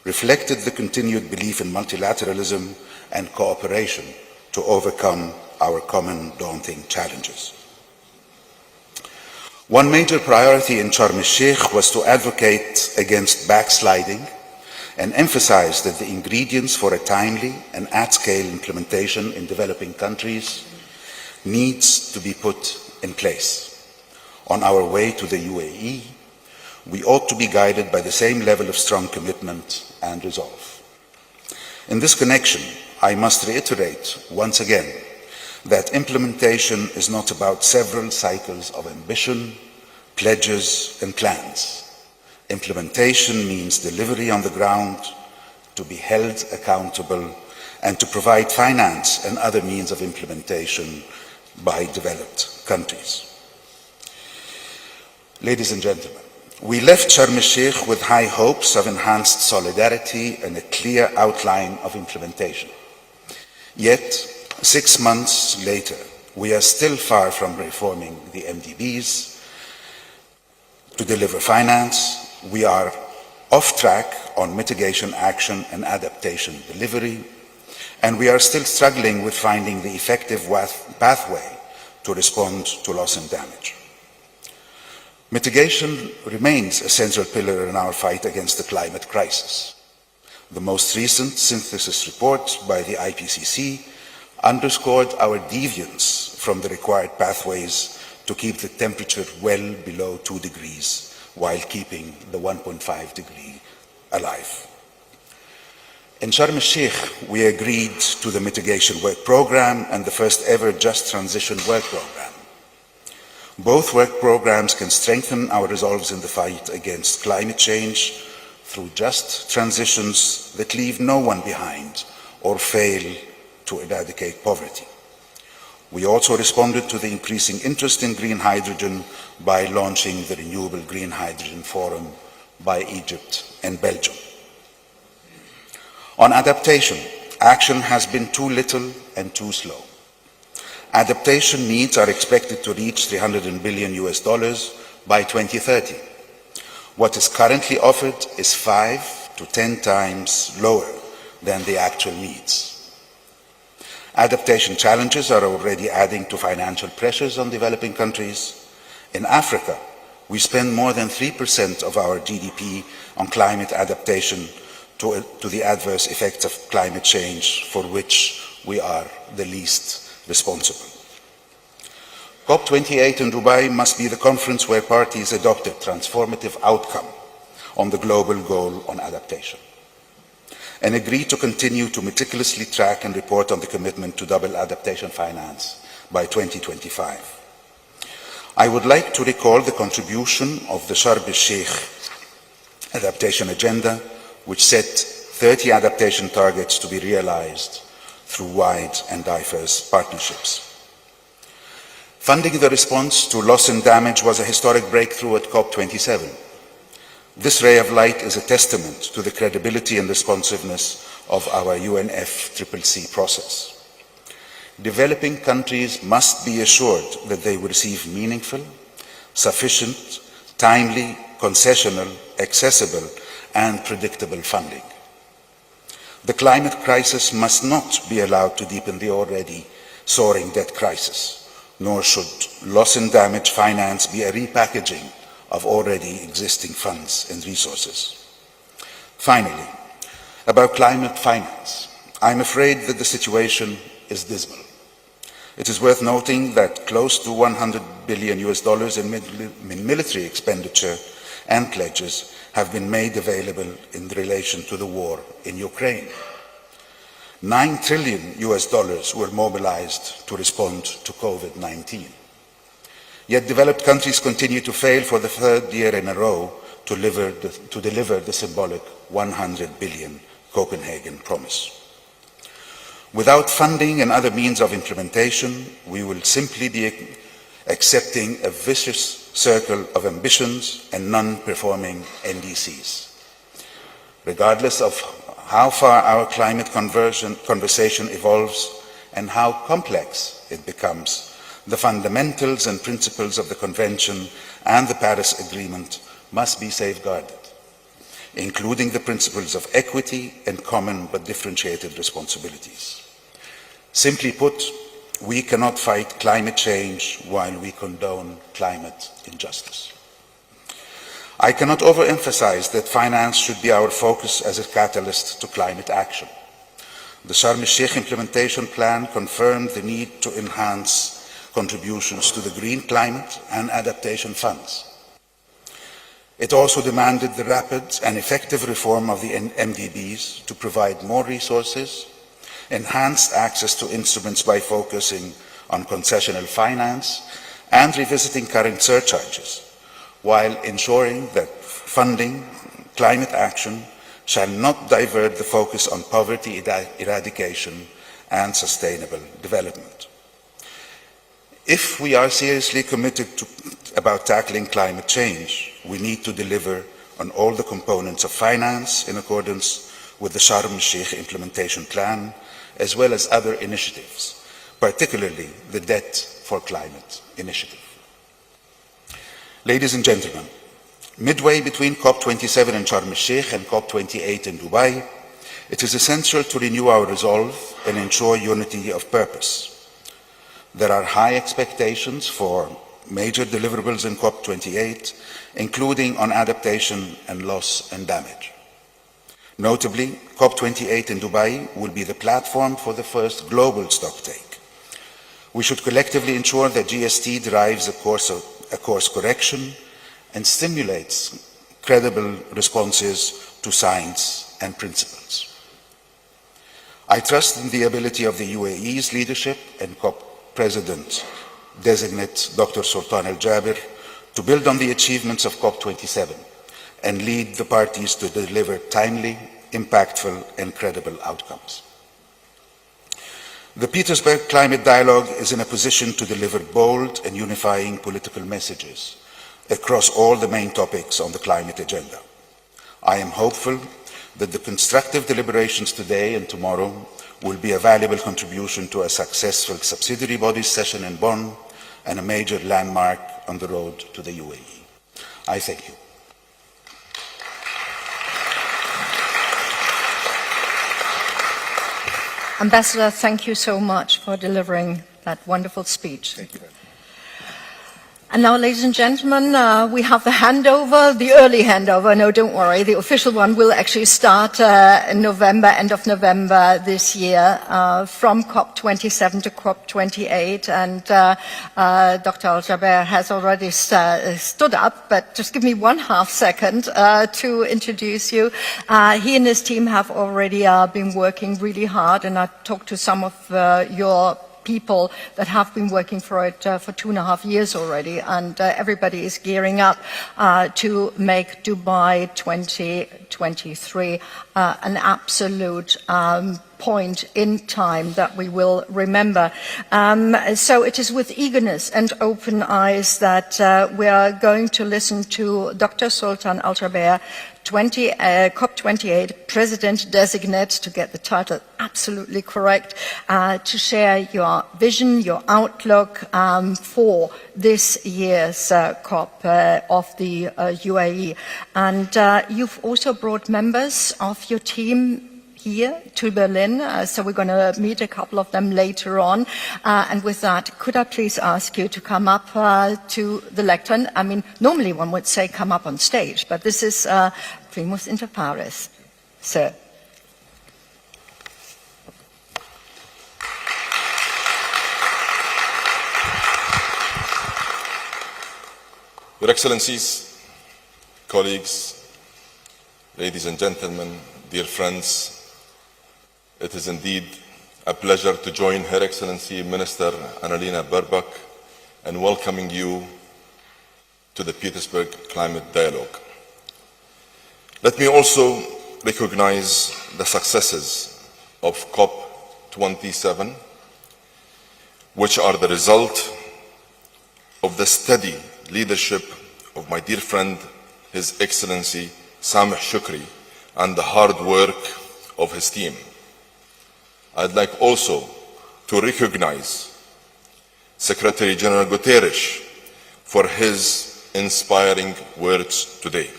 reflected the continued belief in multilateralism and cooperation to overcome our common daunting challenges. One major priority in Sharm el-Sheikh was to advocate against backsliding and emphasize that the ingredients for a timely and at-scale implementation in developing countries needs to be put in place. On our way to the UAE, we ought to be guided by the same level of strong commitment and resolve. In this connection, I must reiterate once again that implementation is not about several cycles of ambition, pledges, and plans. Implementation means delivery on the ground, to be held accountable, and to provide finance and other means of implementation by developed countries. Ladies and gentlemen, we left Sharm el-Sheikh with high hopes of enhanced solidarity and a clear outline of implementation. Yet, 6 months later, we are still far from reforming the MDBs. To deliver finance, we are off track on mitigation action and adaptation delivery, and we are still struggling with finding the effective pathway to respond to loss and damage. Mitigation remains a central pillar in our fight against the climate crisis. The most recent synthesis report by the IPCC underscored our deviance from the required pathways to keep the temperature well below 2 degrees while keeping the 1.5 degree alive. In Sharm el-Sheikh, we agreed to the mitigation work program and the first ever just transition work program. Both work programs can strengthen our resolves in the fight against climate change through just transitions that leave no one behind or fail to eradicate poverty. We also responded to the increasing interest in green hydrogen by launching the Renewable Green Hydrogen Forum by Egypt and Belgium. On adaptation, action has been too little and too slow. Adaptation needs are expected to reach $300 billion by 2030. What is currently offered is 5 to 10 times lower than the actual needs. Adaptation challenges are already adding to financial pressures on developing countries. In Africa, we spend more than 3% of our GDP on climate adaptation to the adverse effects of climate change, for which we are the least responsible. COP28 in Dubai must be the conference where parties adopt a transformative outcome on the global goal on adaptation, and agree to continue to meticulously track and report on the commitment to double adaptation finance by 2025. I would like to recall the contribution of the Sharm el-Sheikh adaptation agenda, which set 30 adaptation targets to be realized through wide and diverse partnerships. Funding the response to loss and damage was a historic breakthrough at COP27. This ray of light is a testament to the credibility and responsiveness of our UNFCCC process. Developing countries must be assured that they will receive meaningful, sufficient, timely, concessional, accessible, and predictable funding. The climate crisis must not be allowed to deepen the already soaring debt crisis, nor should loss and damage finance be a repackaging of already existing funds and resources. Finally, about climate finance, I'm afraid that the situation is dismal. It is worth noting that close to $100 billion in military expenditure and pledges have been made available in relation to the war in Ukraine. $9 trillion were mobilized to respond to COVID-19. Yet developed countries continue to fail for the third year in a row to deliver the symbolic 100 billion Copenhagen promise. Without funding and other means of implementation, we will simply be accepting a vicious circle of ambitions and non-performing NDCs. Regardless of how far our climate conversation evolves and how complex it becomes, the fundamentals and principles of the Convention and the Paris Agreement must be safeguarded, including the principles of equity and common but differentiated responsibilities. Simply put, we cannot fight climate change while we condone climate injustice. I cannot overemphasize that finance should be our focus as a catalyst to climate action. The Sharm el-Sheikh implementation plan confirmed the need to enhance contributions to the green climate and adaptation funds. It also demanded the rapid and effective reform of the MDBs to provide more resources, enhanced access to instruments by focusing on concessional finance, and revisiting current surcharges, while ensuring that funding climate action shall not divert the focus on poverty eradication and sustainable development. If we are seriously committed about tackling climate change, we need to deliver on all the components of finance in accordance with the Sharm el-Sheikh implementation plan, as well as other initiatives, particularly the Debt for Climate initiative. Ladies and gentlemen, midway between COP27 in Sharm el-Sheikh and COP28 in Dubai, it is essential to renew our resolve and ensure unity of purpose. There are high expectations for major deliverables in COP28, including on adaptation and loss and damage. Notably, COP28 in Dubai will be the platform for the first global stocktake, We should collectively ensure that GST drives a course correction and stimulates credible responses to science and principles. I trust in the ability of the UAE's leadership and COP President-designate Dr. Sultan Al Jaber to build on the achievements of COP27 and lead the parties to deliver timely, impactful, and credible outcomes. The Petersburg Climate Dialogue is in a position to deliver bold and unifying political messages across all the main topics on the climate agenda. I am hopeful that the constructive deliberations today and tomorrow will be a valuable contribution to a successful subsidiary bodies session in Bonn and a major landmark on the road to the UAE. I thank you. Ambassador, thank you so much for delivering that wonderful speech. Thank you very much. And now, ladies and gentlemen, we have the handover, the early handover. No, don't worry, the official one will actually start in November, end of November this year, from COP27 to COP28. And Dr. Al Jaber has already stood up, but just give me 1/2 second to introduce you. He and his team have already been working really hard, and I talked to some of your people that have been working for it for 2.5 years already, and everybody is gearing up to make Dubai 2023 an absolute point in time that we will remember. So it is with eagerness and open eyes that we are going to listen to Dr. Sultan Al Jaber, COP28 President-designate, to get the title absolutely correct, to share your vision, your outlook for this year's COP of the UAE. And you've also brought members of your team here to Berlin, so we're going to meet a couple of them later on. And with that, could I please ask you to come up to the lectern? I mean, normally one would say come up on stage, but this is primus inter pares. Sir. Your Excellencies, colleagues, ladies and gentlemen, dear friends, it is indeed a pleasure to join Her Excellency Minister Annalena Baerbock in welcoming you to the Petersburg Climate Dialogue. Let me also recognize the successes of COP27, which are the result of the steady leadership of my dear friend, His Excellency Sameh Shukri, and the hard work of his team. I'd like also to recognize Secretary General Guterres for his inspiring words today.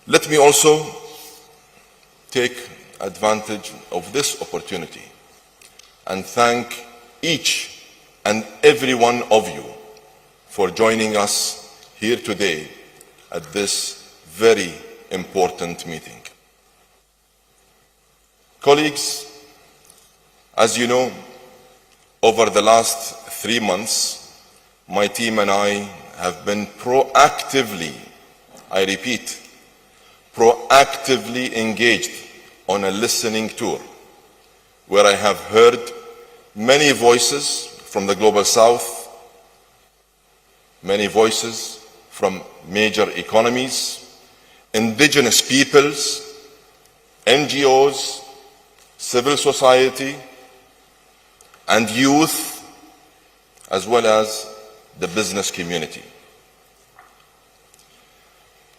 Let me also take advantage of this opportunity and thank each and every one of you for joining us here today at this very important meeting. Colleagues, as you know, over the last 3 months, my team and I have been proactively, I repeat, proactively engaged on a listening tour, where I have heard many voices from the Global South, many voices from major economies, indigenous peoples, NGOs, civil society, and youth, as well as the business community.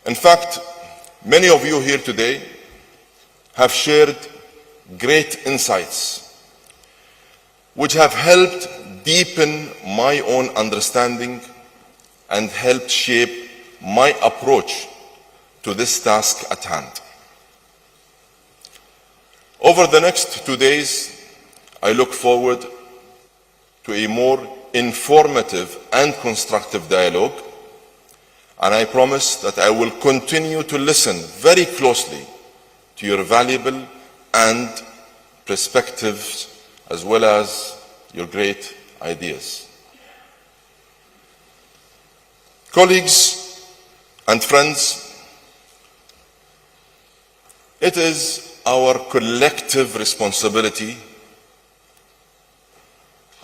In fact, many of you here today have shared great insights which have helped deepen my own understanding and helped shape my approach to this task at hand. Over the next 2 days, I look forward to a more informative and constructive dialogue, and I promise that I will continue to listen very closely to your valuable and perspectives as well as your great ideas. Colleagues and friends, it is our collective responsibility,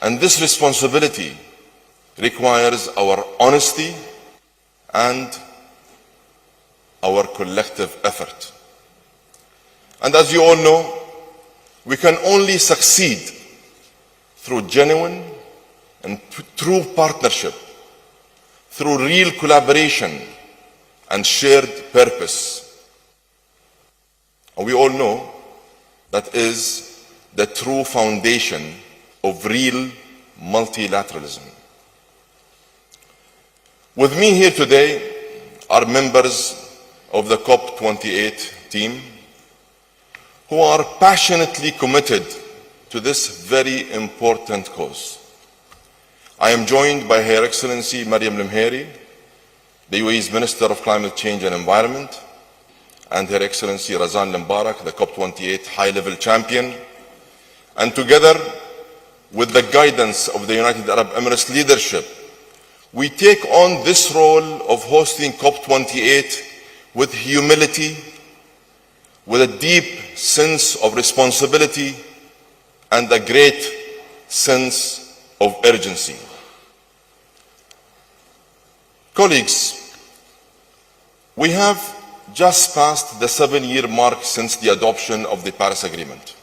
and this responsibility requires our honesty and our collective effort. And as you all know, we can only succeed through genuine and true partnership, through real collaboration and shared purpose. And we all know that is the true foundation of real multilateralism. With me here today are members of the COP28 team who are passionately committed to this very important cause. I am joined by Her Excellency Mariam Lemheri, the UAE's Minister of Climate Change and Environment, and Her Excellency Razan Lembarak, the COP28 high-level champion, and together with the guidance of the United Arab Emirates leadership, we take on this role of hosting COP28 with humility, with a deep sense of responsibility, and a great sense of urgency. Colleagues, we have just passed the 7-year mark since the adoption of the Paris Agreement,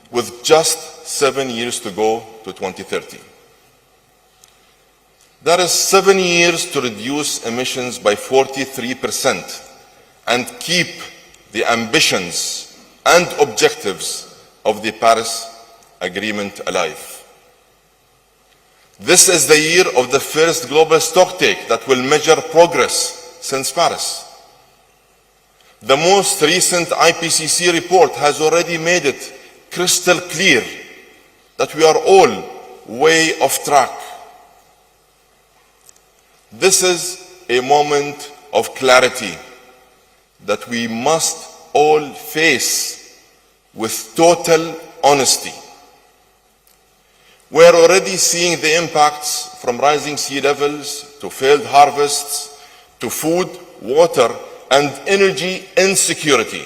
with just 7 years to go to 2030. That is 7 years to reduce emissions by 43% and keep the ambitions and objectives of the Paris Agreement alive. This is the year of the first global stocktake that will measure progress since Paris. The most recent IPCC report has already made it crystal clear that we are all way off track. This is a moment of clarity that we must all face with total honesty. We are already seeing the impacts from rising sea levels to failed harvests to food, water, and energy insecurity.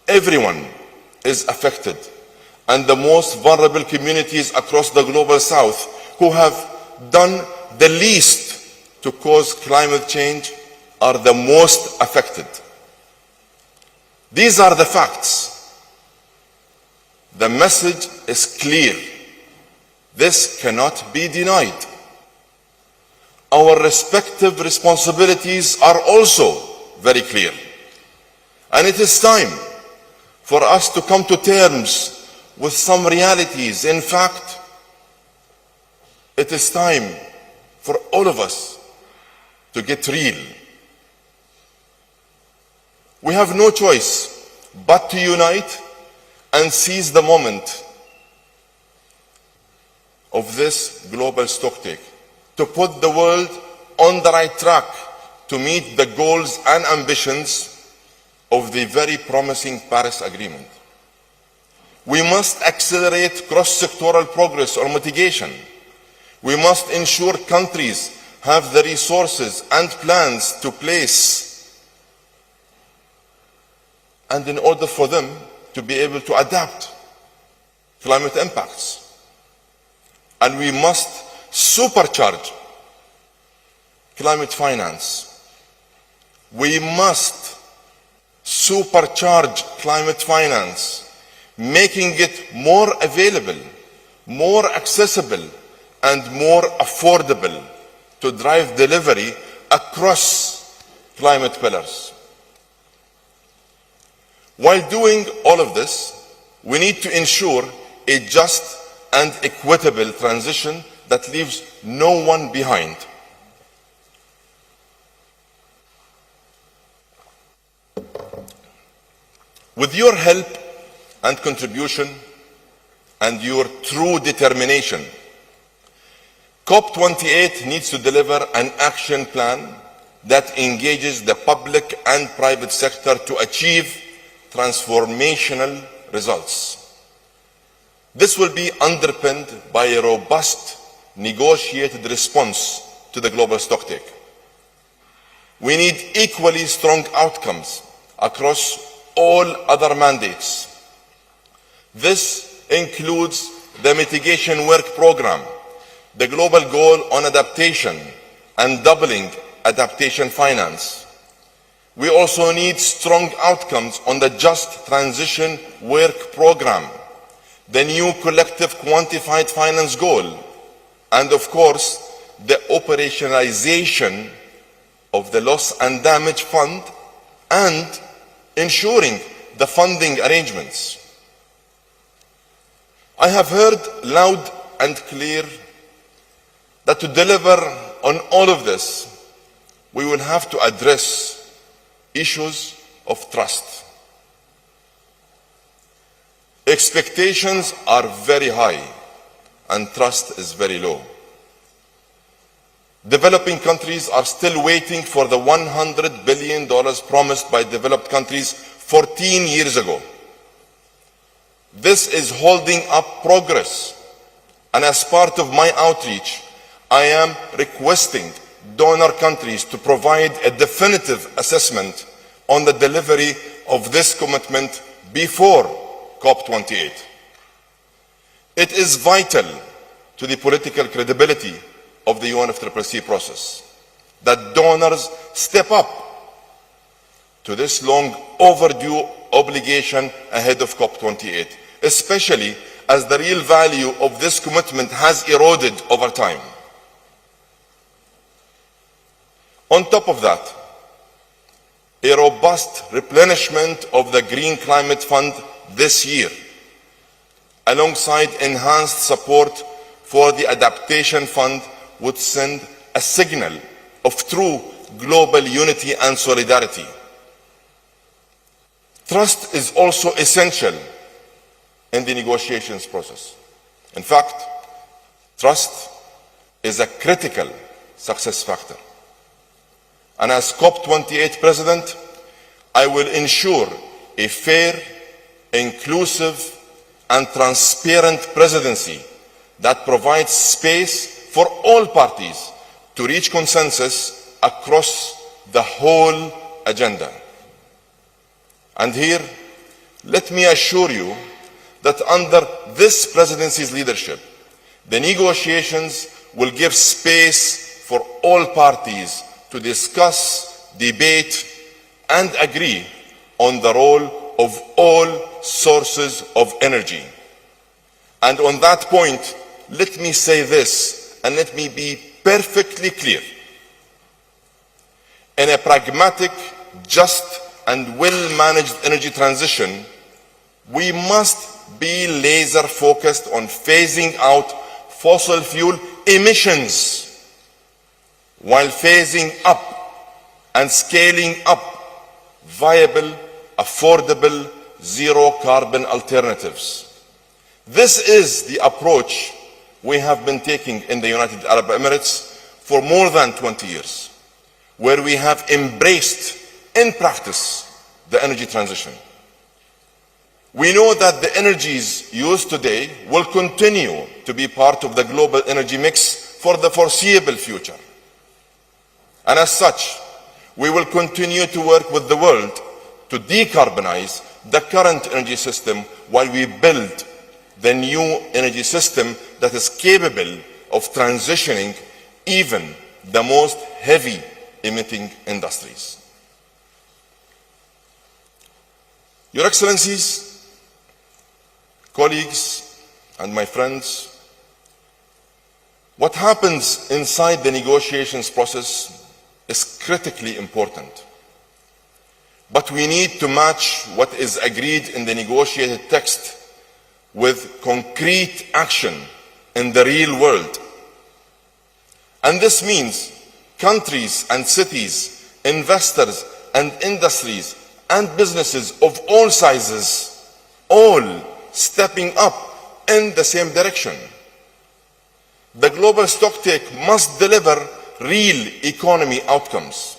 Everyone is affected, and the most vulnerable communities across the global south who have done the least to cause climate change are the most affected. These are the facts. The message is clear. This cannot be denied. Our respective responsibilities are also very clear. And it is time for us to come to terms with some realities. In fact, it is time for all of us to get real. We have no choice but to unite and seize the moment of this global stocktake to put the world on the right track to meet the goals and ambitions of the very promising Paris Agreement. We must accelerate cross-sectoral progress on mitigation. We must ensure countries have the resources and plans to place, and in order for them to be able to adapt climate impacts. And we must supercharge climate finance. We must supercharge climate finance, making it more available, more accessible, and more affordable to drive delivery across climate pillars. While doing all of this, we need to ensure a just and equitable transition that leaves no one behind. With your help and contribution and your true determination, COP28 needs to deliver an action plan that engages the public and private sector to achieve transformational results. This will be underpinned by a robust, negotiated response to the global stocktake. We need equally strong outcomes across all other mandates. This includes the mitigation work program, the global goal on adaptation, and doubling adaptation finance. We also need strong outcomes on the Just Transition Work Program, the new collective quantified finance goal, and of course, the operationalization of the Loss and Damage Fund and ensuring the funding arrangements. I have heard loud and clear that to deliver on all of this, we will have to address issues of trust. Expectations are very high and trust is very low. Developing countries are still waiting for the $100 billion promised by developed countries 14 years ago. This is holding up progress, and as part of my outreach, I am requesting donor countries to provide a definitive assessment on the delivery of this commitment before COP28. It is vital to the political credibility of the UNFCCC process that donors step up to this long overdue obligation ahead of COP28, especially as the real value of this commitment has eroded over time. On top of that, a robust replenishment of the Green Climate Fund this year, alongside enhanced support for the Adaptation Fund, would send a signal of true global unity and solidarity. Trust is also essential in the negotiations process. In fact, trust is a critical success factor. And as COP28 President, I will ensure a fair, inclusive, and transparent presidency that provides space for all parties to reach consensus across the whole agenda. And here, let me assure you that under this presidency's leadership, the negotiations will give space for all parties to discuss, debate, and agree on the role of all sources of energy. And on that point, let me say this, and let me be perfectly clear. In a pragmatic, just, and well-managed energy transition, we must be laser-focused on phasing out fossil fuel emissions while phasing up and scaling up viable, affordable, zero-carbon alternatives. This is the approach we have been taking in the United Arab Emirates for more than 20 years, where we have embraced in practice the energy transition. We know that the energies used today will continue to be part of the global energy mix for the foreseeable future. And as such, we will continue to work with the world to decarbonize the current energy system while we build the new energy system that is capable of transitioning even the most heavy emitting industries. Your Excellencies, colleagues, and my friends, what happens inside the negotiations process is critically important. But we need to match what is agreed in the negotiated text with concrete action in the real world. And this means countries and cities, investors and industries and businesses of all sizes, all stepping up in the same direction. The global stocktake must deliver real economy outcomes.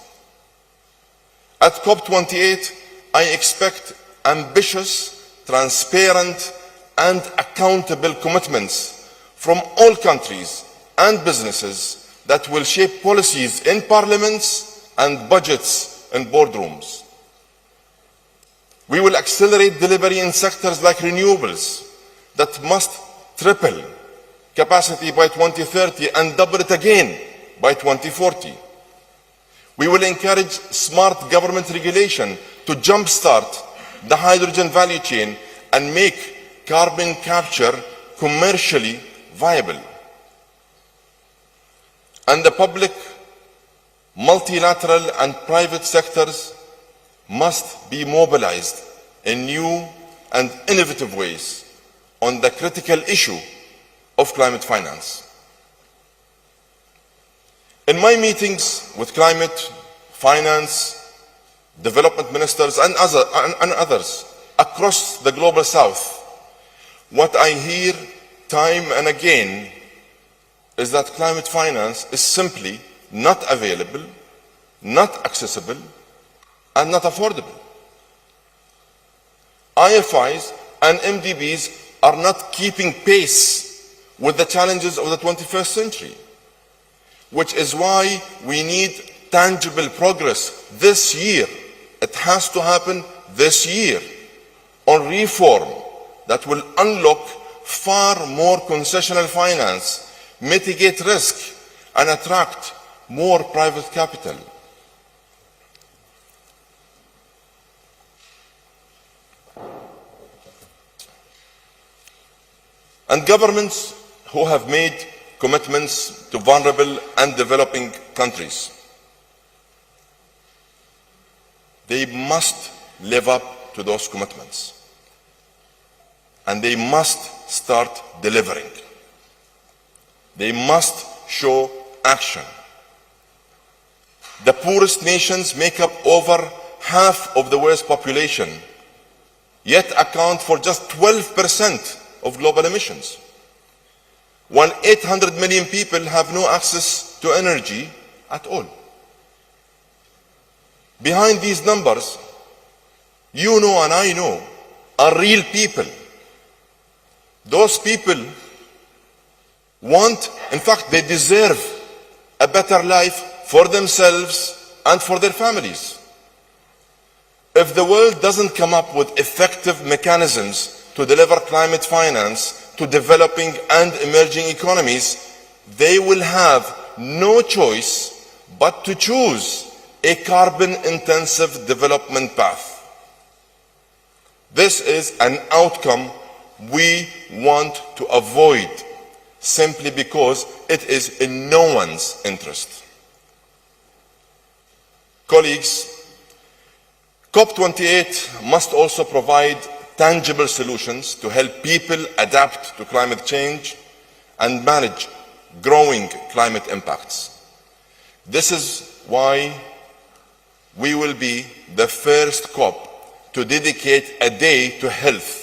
At COP28, I expect ambitious, transparent, and accountable commitments from all countries and businesses that will shape policies in parliaments and budgets in boardrooms. We will accelerate delivery in sectors like renewables that must triple capacity by 2030 and double it again by 2040. We will encourage smart government regulation to jumpstart the hydrogen value chain and make carbon capture commercially viable. And the public, multilateral and private sectors must be mobilized in new and innovative ways on the critical issue of climate finance. In my meetings with climate, finance, development ministers and others across the global south, what I hear time and again is that climate finance is simply not available, not accessible, and not affordable. IFIs and MDBs are not keeping pace with the challenges of the 21st century, which is why we need tangible progress this year. It has to happen this year on reform that will unlock far more concessional finance, mitigate risk, and attract more private capital. And governments who have made commitments to vulnerable and developing countries, they must live up to those commitments. And they must start delivering. They must show action. The poorest nations make up over half of the world's population, yet account for just 12% of global emissions. While 800 million people have no access to energy at all. Behind these numbers, you know and I know, are real people. Those people want, in fact, they deserve a better life for themselves and for their families. If the world doesn't come up with effective mechanisms to deliver climate finance to developing and emerging economies, they will have no choice but to choose a carbon-intensive development path. This is an outcome we want to avoid simply because it is in no one's interest. Colleagues, COP28 must also provide tangible solutions to help people adapt to climate change and manage growing climate impacts. This is why we will be the first COP to dedicate a day to health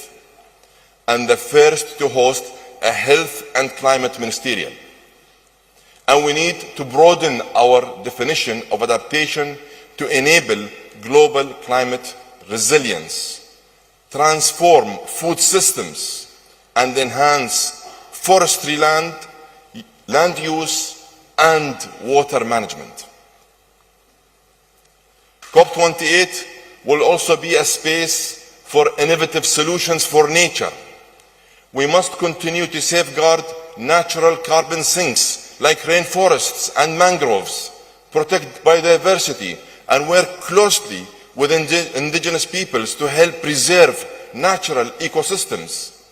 and the first to host a health and climate ministerial. And we need to broaden our definition of adaptation to enable global climate resilience, transform food systems, and enhance forestry land use, and water management. COP28 will also be a space for innovative solutions for nature. We must continue to safeguard natural carbon sinks like rainforests and mangroves, protect biodiversity, and work closely with indigenous peoples to help preserve natural ecosystems.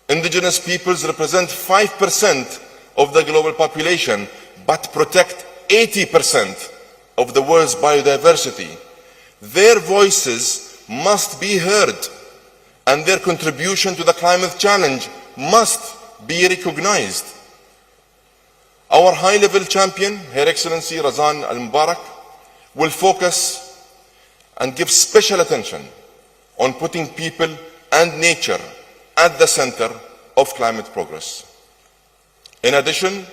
Indigenous peoples represent 5% of the global population, but protect 80% of the world's biodiversity. Their voices must be heard, and their contribution to the climate challenge must be recognized. Our high-level champion, Her Excellency Razan Al-Mubarak, will focus and give special attention on putting people and nature at the center of climate progress. In addition,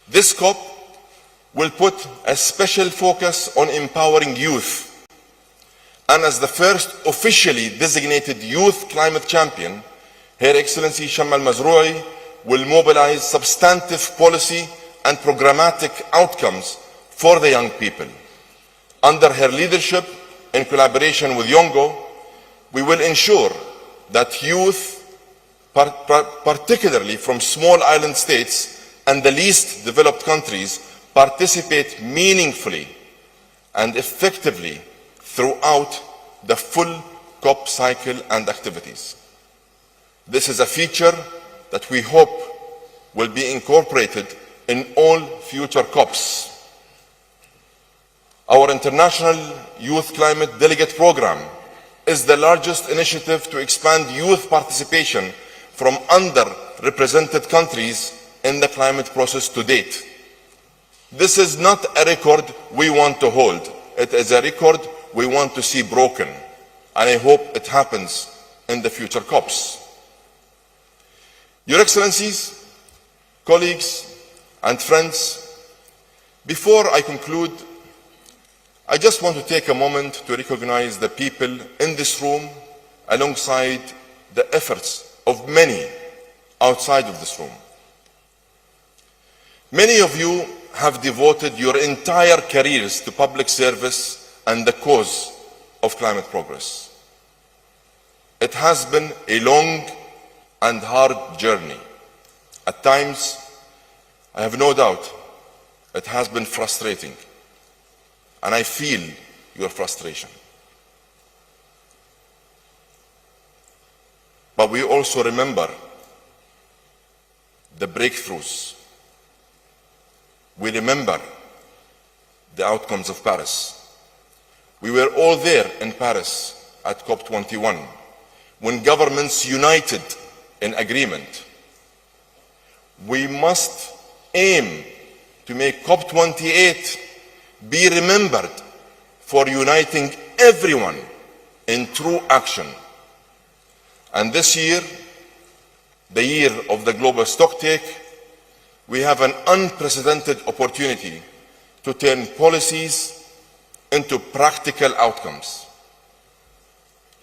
this COP will put a special focus on empowering youth and as the first officially designated youth climate champion, Her Excellency Sham Al-Mazroui will mobilize substantive policy and programmatic outcomes for the young people. Under her leadership, in collaboration with Yongo, we will ensure that youth, particularly from small island states and the least developed countries, participate meaningfully and effectively throughout the full COP cycle and activities. This is a feature that we hope will be incorporated in all future COPs. Our International Youth Climate Delegate Program is the largest initiative to expand youth participation from underrepresented countries in the climate process to date. This is not a record we want to hold. It is a record we want to see broken, and I hope it happens in the future COPs. Your Excellencies, colleagues, and friends, before I conclude, I just want to take a moment to recognize the people in this room alongside the efforts of many outside of this room. Many of you have devoted your entire careers to public service and the cause of climate progress. It has been a long and hard journey. At times, I have no doubt, it has been frustrating. And I feel your frustration. But we also remember the breakthroughs. We remember the outcomes of Paris. We were all there in Paris at COP21 when governments united in agreement. We must aim to make COP28 be remembered for uniting everyone in true action. And this year, the year of the global stocktake, we have an unprecedented opportunity to turn policies into practical outcomes.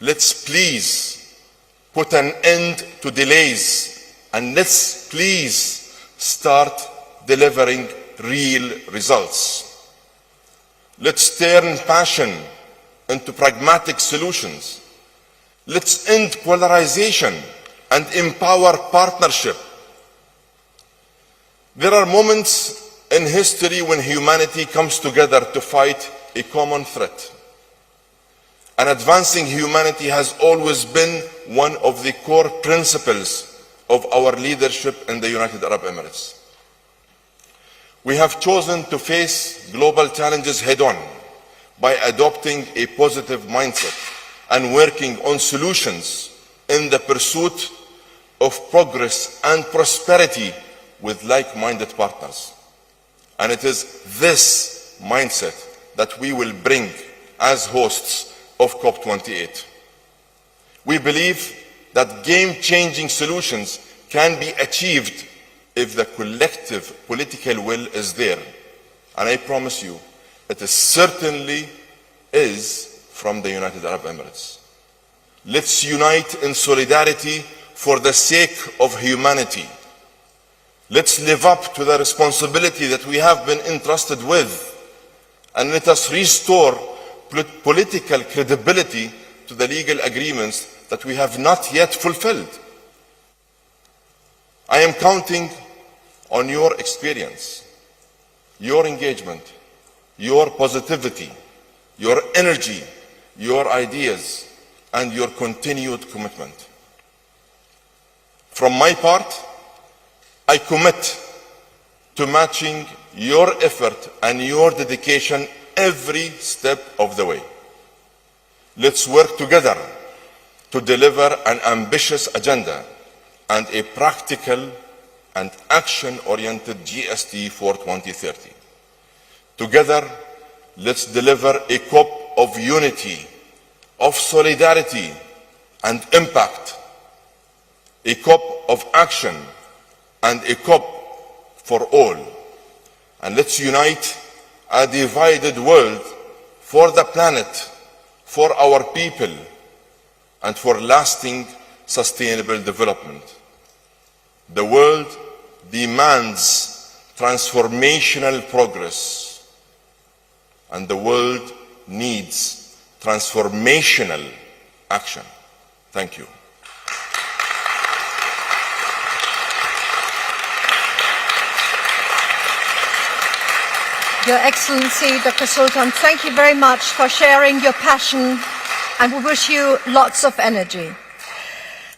Let's please put an end to delays, and let's please start delivering real results. Let's turn passion into pragmatic solutions. Let's end polarization and empower partnership. There are moments in history when humanity comes together to fight a common threat. And advancing humanity has always been one of the core principles of our leadership in the United Arab Emirates. We have chosen to face global challenges head-on by adopting a positive mindset and working on solutions in the pursuit of progress and prosperity with like-minded partners. And it is this mindset that we will bring as hosts of COP28. We believe that game-changing solutions can be achieved if the collective political will is there. And I promise you, it certainly is from the United Arab Emirates. Let's unite in solidarity for the sake of humanity. Let's live up to the responsibility that we have been entrusted with, and let us restore political credibility to the legal agreements that we have not yet fulfilled. I am counting on your experience, your engagement, your positivity, your energy, your ideas, and your continued commitment. From my part, I commit to matching your effort and your dedication every step of the way. Let's work together to deliver an ambitious agenda and a practical and action-oriented GST for 2030. Together, let's deliver a COP of unity, of solidarity and impact, a COP of action and a COP for all. And let's unite a divided world for the planet, for our people and for lasting sustainable development. The world demands transformational progress, and the world needs transformational action. Thank you. Your Excellency, Dr. Sultan, thank you very much for sharing your passion, and we wish you lots of energy.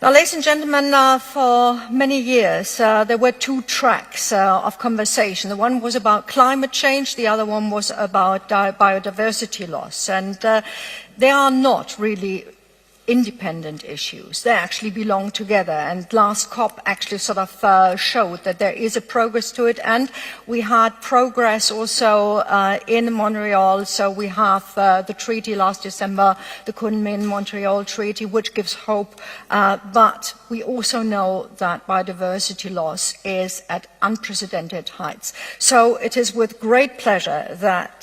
Now, ladies and gentlemen, for many years there were two tracks of conversation. The one was about climate change, the other one was about biodiversity loss, and they are not really independent issues. They actually belong together, and last COP actually sort of showed that there is a progress to it, and we had progress also in Montreal. So we have the treaty last December, the Kunming-Montreal Treaty, which gives hope, but we also know that biodiversity loss is at unprecedented heights. So it is with great pleasure that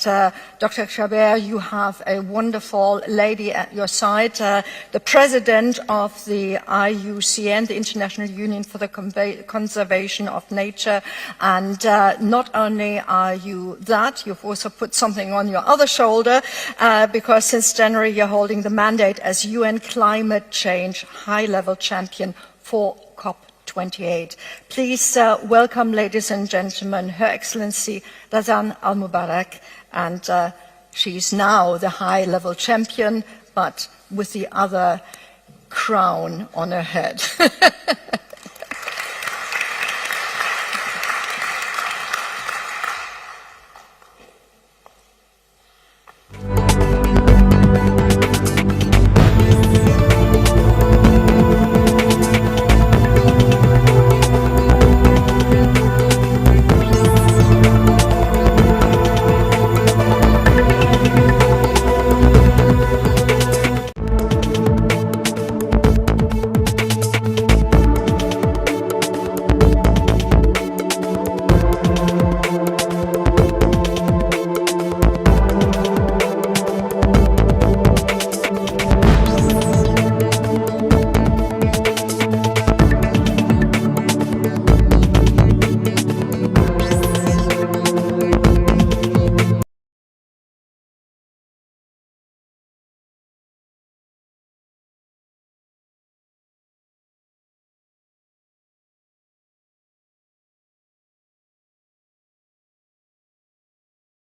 Dr. Chabert, you have a wonderful lady at your side, the president of the IUCN, the International Union for the Conservation of Nature, and not only are you that, you've also put something on your other shoulder, because since January you're holding the mandate as UN Climate Change High-Level Champion for COP28. Please welcome, ladies and gentlemen, Her Excellency Razan Al Mubarak, and she's now the high-level champion, but with the other crown on her head.